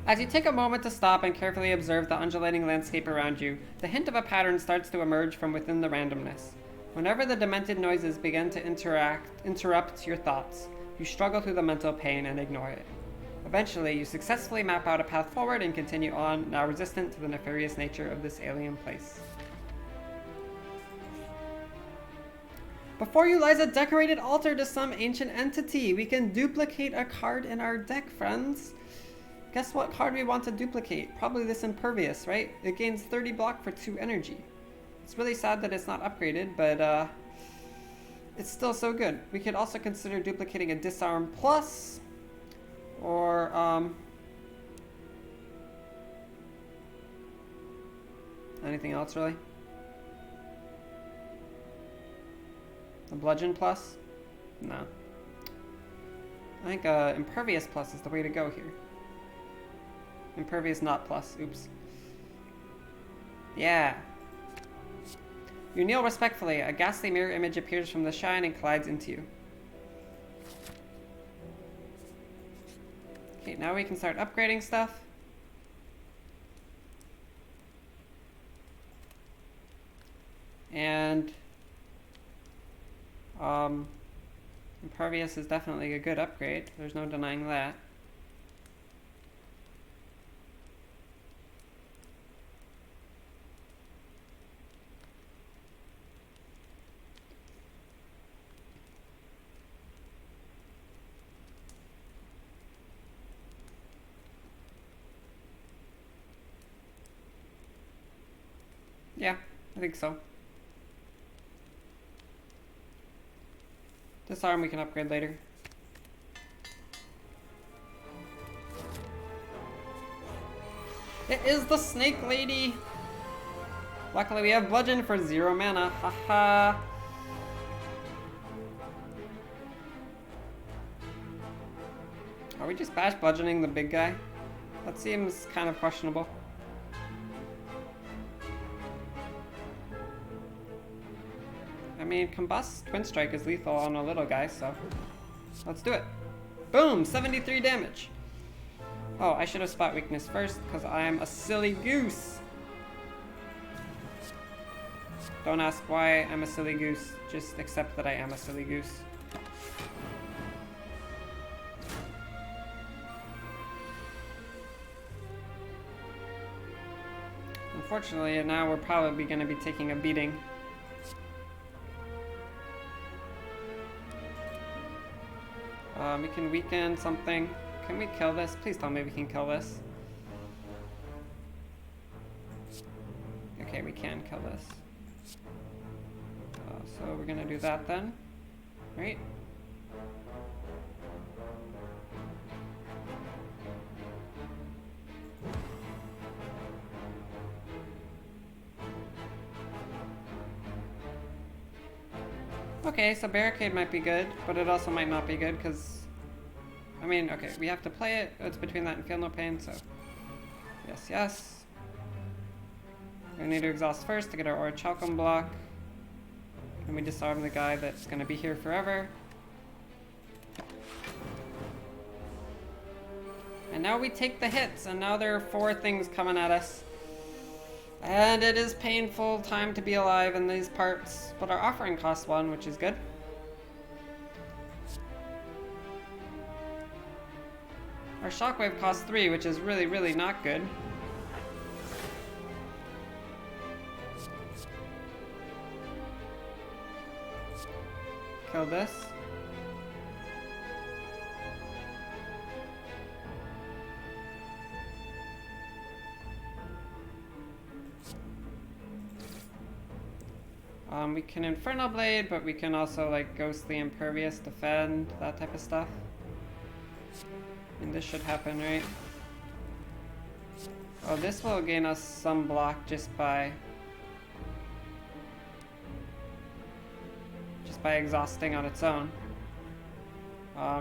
As you take a moment to stop and carefully observe the undulating landscape around you, the hint of a pattern starts to emerge from within the randomness. Whenever the demented noises begin to interrupt your thoughts, you struggle through the mental pain and ignore it. Eventually, you successfully map out a path forward and continue on, now resistant to the nefarious nature of this alien place. Before you lies a decorated altar to some ancient entity. We can duplicate a card in our deck, friends. Guess what card we want to duplicate? Probably this Impervious, right? It gains 30 block for 2 energy. It's really sad that it's not upgraded, but it's still so good. We could also consider duplicating a Disarm Plus, or anything else really? A Bludgeon Plus? No. I think Impervious Plus is the way to go here. Impervious not Plus, oops. Yeah. You kneel respectfully. A ghastly mirror image appears from the shine and collides into you. Okay, now we can start upgrading stuff. And Impervious is definitely a good upgrade. There's no denying that. Yeah, I think so. Disarm we can upgrade later. It is the Snake Lady! Luckily we have Bludgeon for 0 mana, haha! Are we just bash bludgeoning the big guy? That seems kind of questionable. I mean, Combust Twin Strike is lethal on a little guy, so let's do it. Boom! 73 damage! Oh, I should have spot weakness first, because I'm a silly goose! Don't ask why I'm a silly goose, just accept that I am a silly goose. Unfortunately, now we're probably going to be taking a beating. We can weaken something. Can we kill this? Please tell me we can kill this. Okay, we can kill this. So we're gonna do that then, right? Okay, so Barricade might be good, but it also might not be good because, I mean, okay, we have to play it. It's between that and Feel No Pain, so yes, yes. We need to exhaust first to get our Orichalcum block. And we disarm the guy that's going to be here forever. And now we take the hits, and now there are 4 things coming at us. And it is painful time to be alive in these parts, but our offering costs 1, which is good. Our shockwave costs 3, which is really, really not good. Kill this. We can Infernal Blade, but we can also like Ghostly Impervious, defend, that type of stuff. And this should happen, right? Oh, this will gain us some block just by exhausting on its own.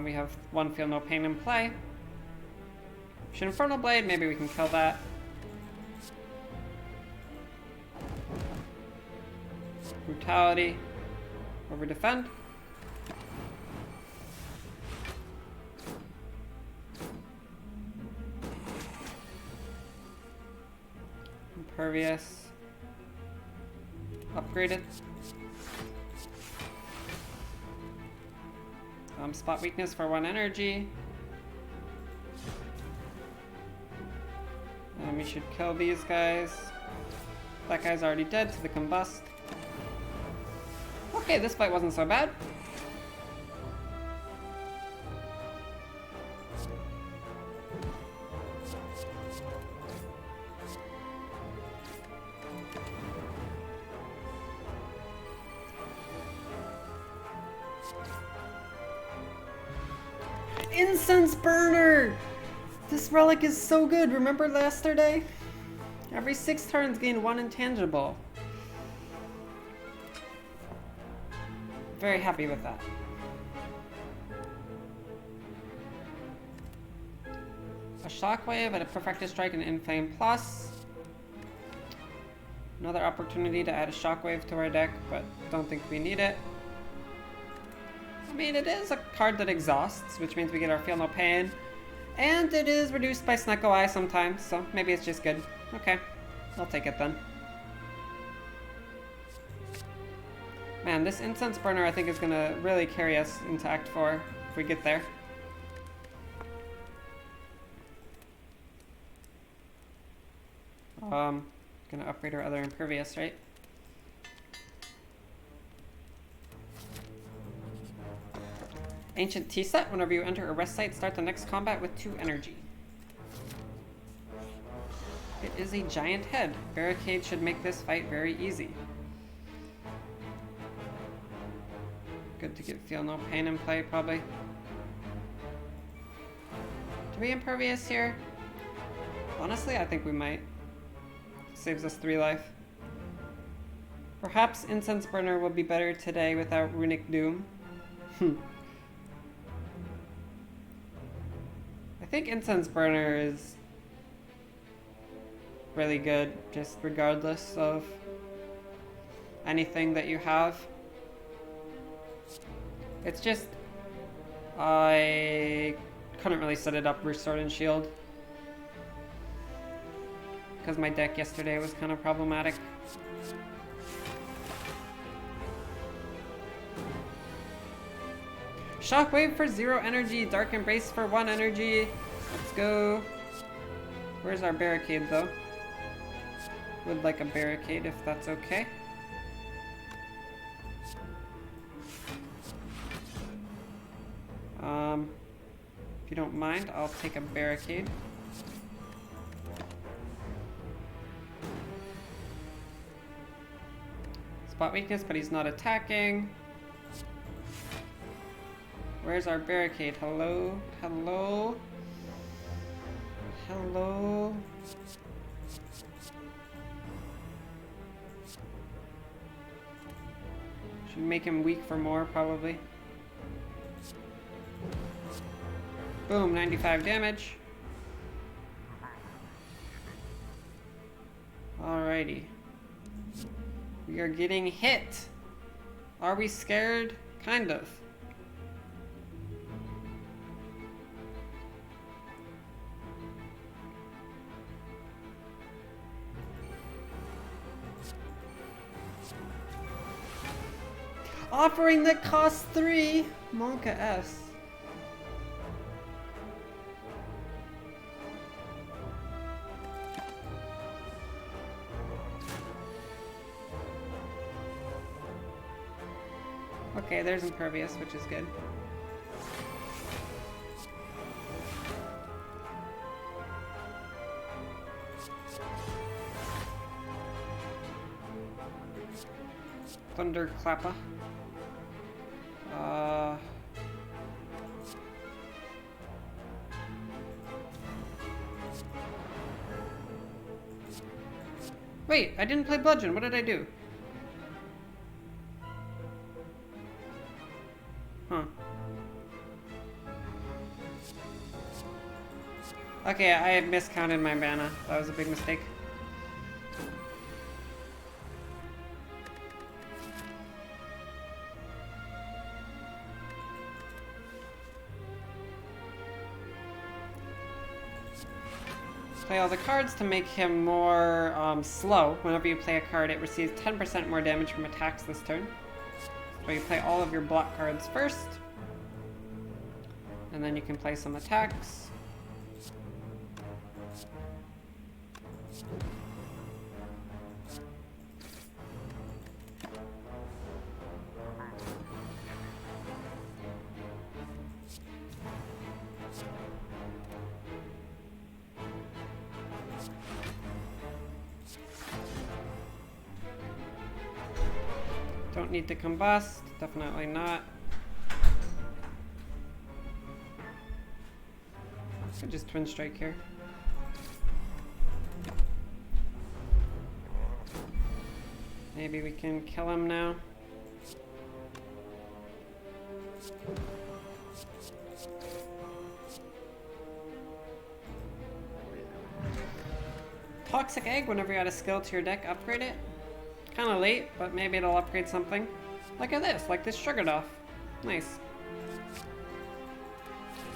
We have 1 Feel No Pain in play. Should Infernal Blade, maybe we can kill that. Brutality. Over defend. Impervious. Upgraded. Spot weakness for 1 energy. And we should kill these guys. That guy's already dead to the combust. Okay, this fight wasn't so bad. Incense Burner! This relic is so good. Remember yesterday? Every 6 turns gain 1 intangible. Very happy with that. A Shockwave and a Perfected Strike and Inflame Plus. Another opportunity to add a Shockwave to our deck, but don't think we need it. I mean, it is a card that exhausts, which means we get our Feel No Pain. And it is reduced by Snecko Eye sometimes, so maybe it's just good. Okay, I'll take it then. Man, this Incense Burner I think is gonna really carry us into Act 4 if we get there. Gonna upgrade our other Impervious, right? Ancient T-Set. Whenever you enter a rest site, start the next combat with 2 energy. It is a giant head. Barricade should make this fight very easy. Good to get Feel No Pain in play, probably. Do we Impervious here? Honestly, I think we might. Saves us 3 life. Perhaps Incense Burner will be better today without Runic Doom. I think Incense Burner is really good, just regardless of anything that you have. It's just, I couldn't really set it up for Sword and Shield because my deck yesterday was kind of problematic. Shockwave for 0 energy, Dark Embrace for 1 energy. Let's go. Where's our Barricade though? Would like a Barricade if that's okay. If you don't mind, I'll take a Barricade. Spot weakness, but he's not attacking. Where's our Barricade? Hello? Hello? Hello? Should make him weak for more, probably. Boom, 95 damage. Alrighty. We are getting hit. Are we scared? Kind of. offering that costs 3. Monka S. Okay, there's Impervious, which is good. Thunderclapper. Wait, I didn't play Bludgeon. What did I do? Huh. Okay, I had miscounted my mana. That was a big mistake. Play all the cards to make him more slow. Whenever you play a card, it receives 10% more damage from attacks this turn. So you play all of your block cards first. And then you can play some attacks. Don't need to combust, definitely not. Could just Twin Strike here. Maybe we can kill him now. Toxic Egg, whenever you add a skill to your deck, upgrade it. Kind of late, but maybe it'll upgrade something. Look at this, like this Shugardoff. Nice.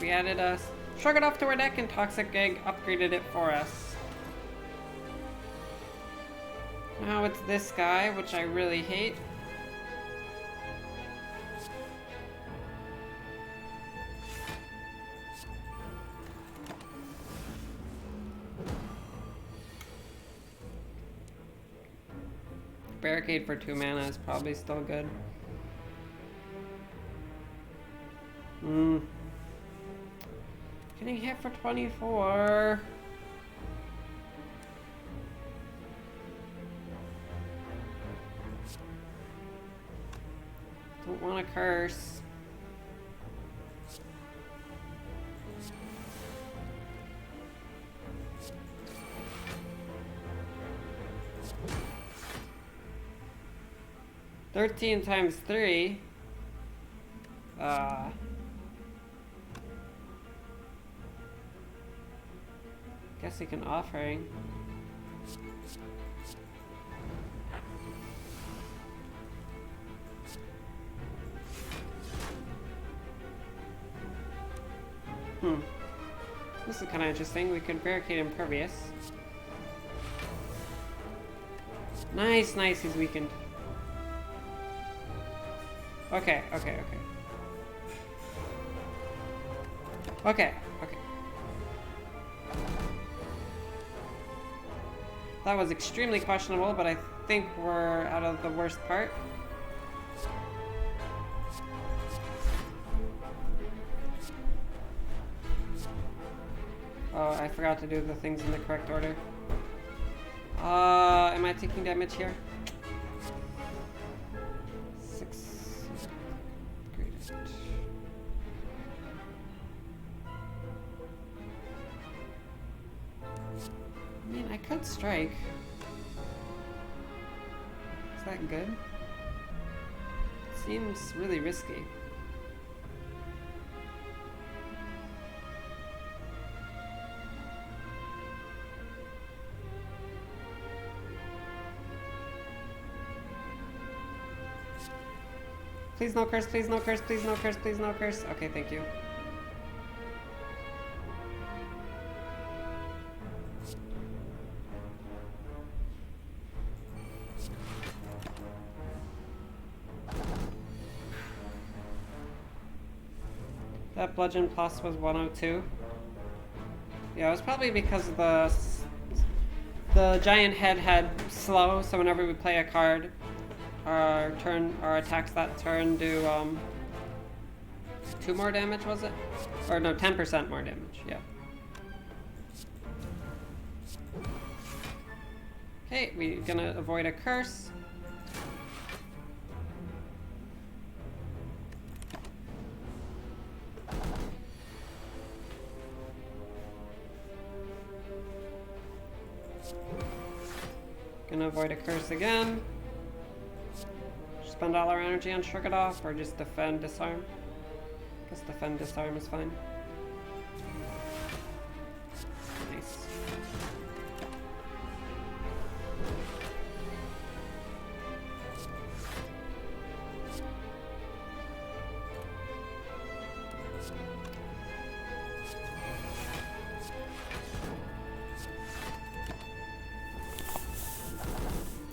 We added a Shugardoff to our deck and Toxic Egg upgraded it for us. Now it's this guy, which I really hate. Barricade for 2 mana is probably still good. Getting hit for 24. Don't want to curse. $13 times 3. Guess we can offering. This is kind of interesting. We could barricade Impervious. Nice, nice. He's weakened. Okay. That was extremely questionable, but I think we're out of the worst part. Oh, I forgot to do the things in the correct order. Am I taking damage here? 6. Greatest. I mean, I could strike. Is that good? Seems really risky. Please no curse, please no curse, please no curse, please no curse. Okay, thank you. That bludgeon plus was 102. Yeah, it was probably because the giant head had slow, so whenever we play a card, our attacks that turn do 2 more damage, was it? Or no, 10% more damage, yeah. Okay, we're gonna avoid a curse. Gonna avoid a curse again. Spend all our energy on Shrug It Off, or just defend, disarm. Guess defend, disarm is fine. Nice.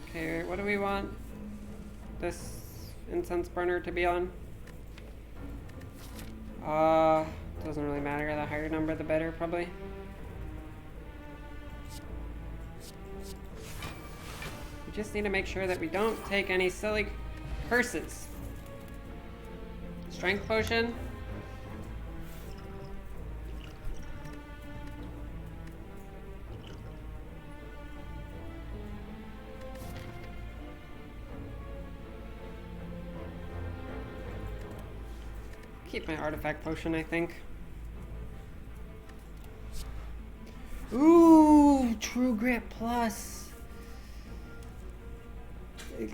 Okay, what do we want this incense burner to be on? Doesn't really matter. The higher number, the better, probably. We just need to make sure that we don't take any silly curses. Strength potion. Keep my artifact potion, I think. Ooh, True Grit Plus.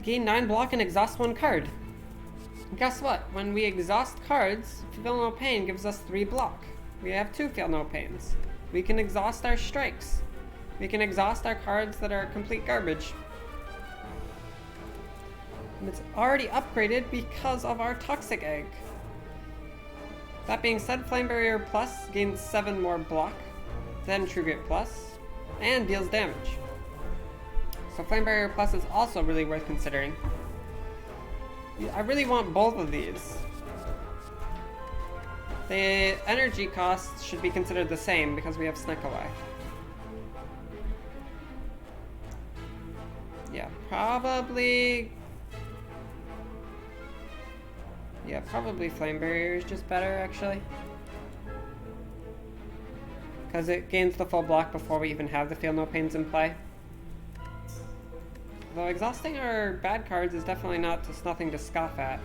Gain 9 block and exhaust 1 card. And guess what? When we exhaust cards, Feel No Pain gives us 3 block. We have 2 Feel No Pains. We can exhaust our strikes. We can exhaust our cards that are complete garbage. And it's already upgraded because of our Toxic Egg. That being said, Flame Barrier Plus gains 7 more block than True Grit Plus, and deals damage. So Flame Barrier Plus is also really worth considering. I really want both of these. The energy costs should be considered the same because we have Sneak Away. Yeah, probably... Yeah, probably Flame Barrier is just better, actually. Because it gains the full block before we even have the Feel No Pains in play. Though exhausting our bad cards is definitely nothing to scoff at.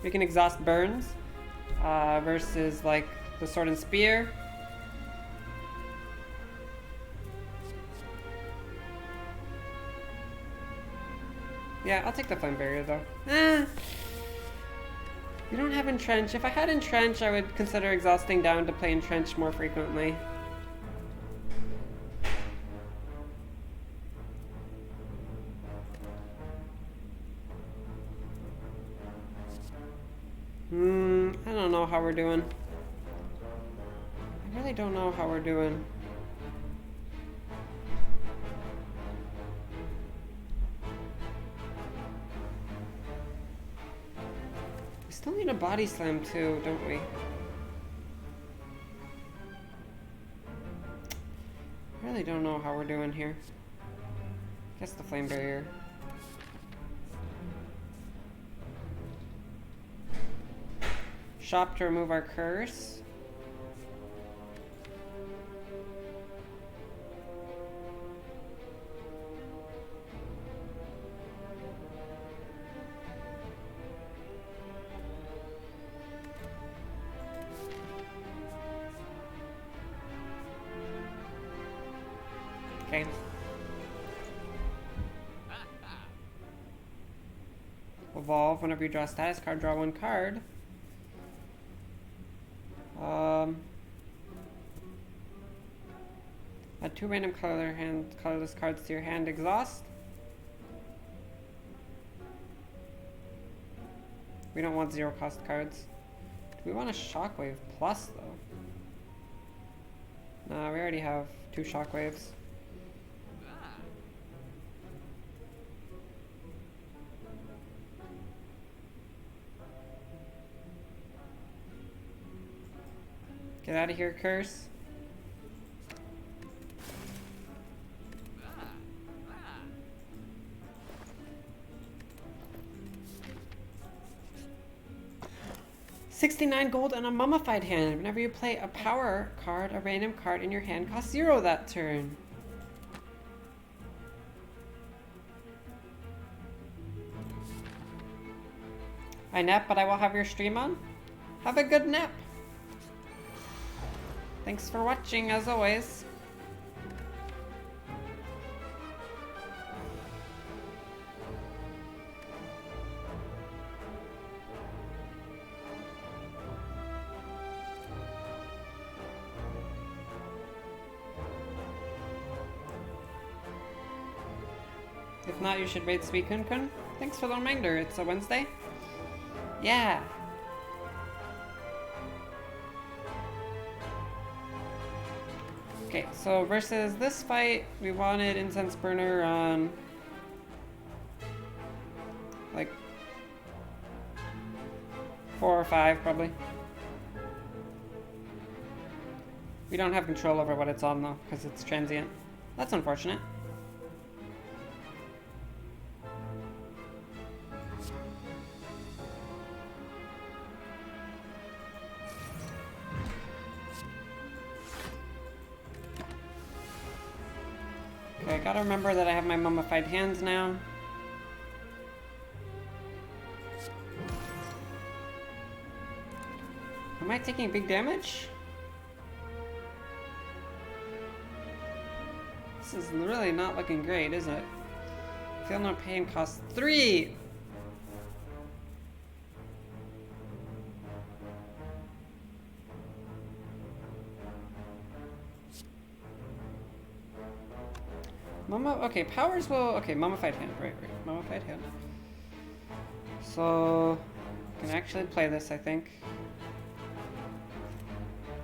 We can exhaust burns versus like the Sword and Spear. Yeah, I'll take the Flame Barrier though. We don't have Entrench. If I had Entrench, I would consider exhausting down to play Entrench more frequently. I don't know how we're doing. I really don't know how we're doing. We still need a Body Slam too, don't we? I really don't know how we're doing here. Guess the Flame Barrier. Shop to remove our curse. Okay. Evolve. Whenever you draw a status card, draw 1 card. Add 2 random colorless cards to your hand. Exhaust. We don't want 0 cost cards. Do we want a Shockwave Plus though? Nah, we already have 2 Shockwaves. Get out of here, curse. $69 gold and a mummified hand. Whenever you play a power card, a random card in your hand costs 0 that turn. I nap, but I will have your stream on. Have a good nap. Thanks for watching, as always. If not, you should raid Sweet Kun Kun. Thanks for the reminder. It's a Wednesday. Yeah. Okay, so versus this fight, we wanted Incense Burner on like 4 or 5 probably. We don't have control over what it's on though, because it's transient. That's unfortunate. Okay, I gotta remember that I have my mummified hands now. Am I taking big damage? This is really not looking great, is it? Feel no pain costs 3! Okay, powers will... Okay, mummified hand, right. Mummified hand. So... I can actually play this, I think.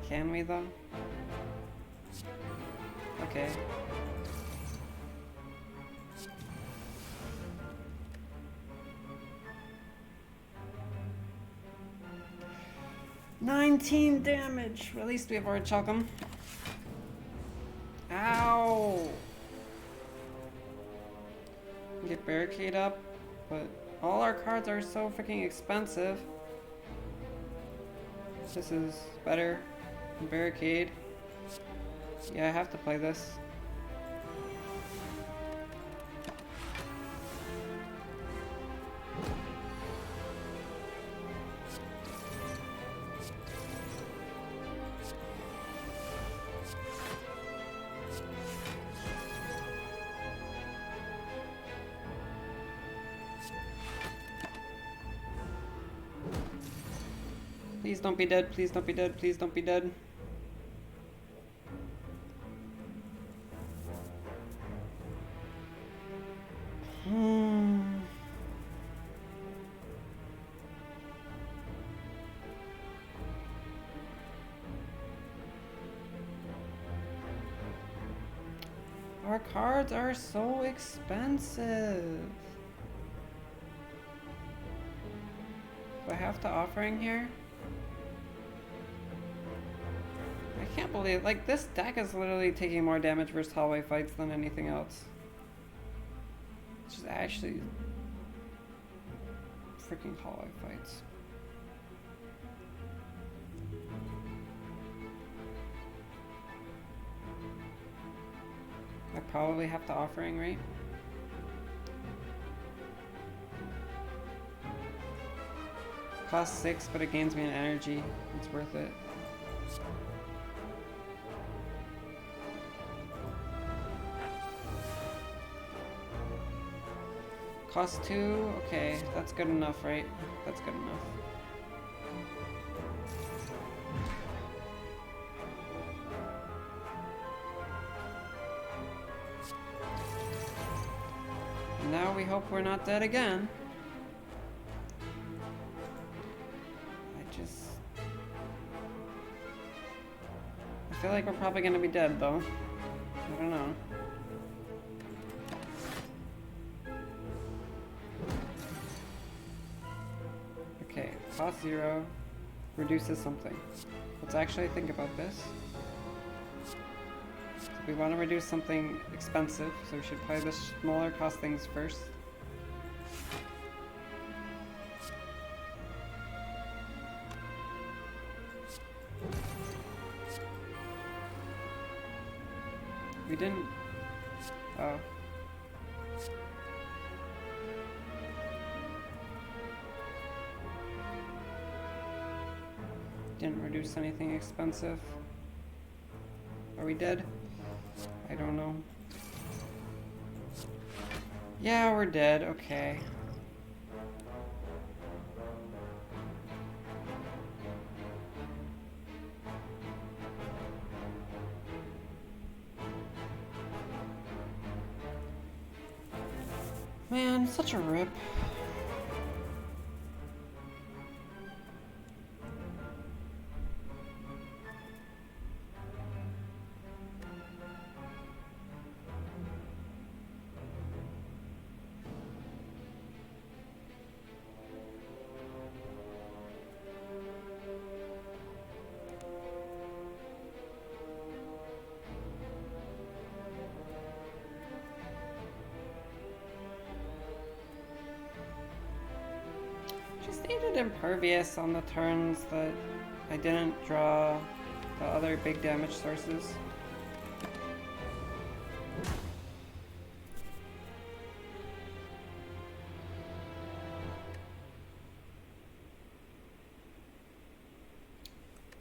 Can we, though? Okay. $19 damage! At least we have Orichalcum. Ow! Get Barricade up, but all our cards are so freaking expensive. This is better than Barricade. Yeah, I have to play this. Please don't be dead, please don't be dead, please don't be dead. Our cards are so expensive. Do I have to offering here? I can't believe, like, this deck is literally taking more damage versus hallway fights than anything else. Which is actually freaking hallway fights. I probably have to offering, right? Costs 6, but it gains me an energy. It's worth it. Cost 2? Okay, that's good enough, right? That's good enough. Now we hope we're not dead again. I feel like we're probably gonna be dead though. I don't know. Okay, cost 0. reduces something. Let's actually think about this. We want to reduce something expensive, so we should play the smaller cost things first. We didn't... Oh. Didn't reduce anything expensive. Are we dead? I don't know. Yeah, we're dead. Okay. Man, such a rip. Just needed impervious on the turns that I didn't draw the other big damage sources.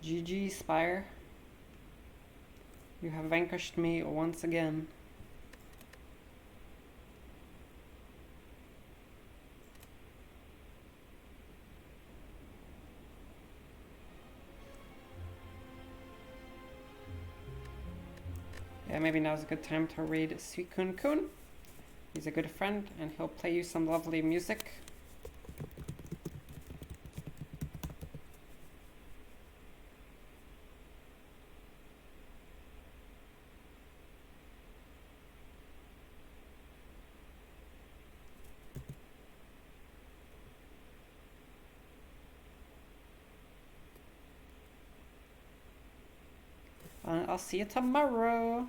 GG, Spire. You have vanquished me once again. Yeah, maybe now's a good time to raid Suicune Kun. He's a good friend and he'll play you some lovely music. I'll see you tomorrow.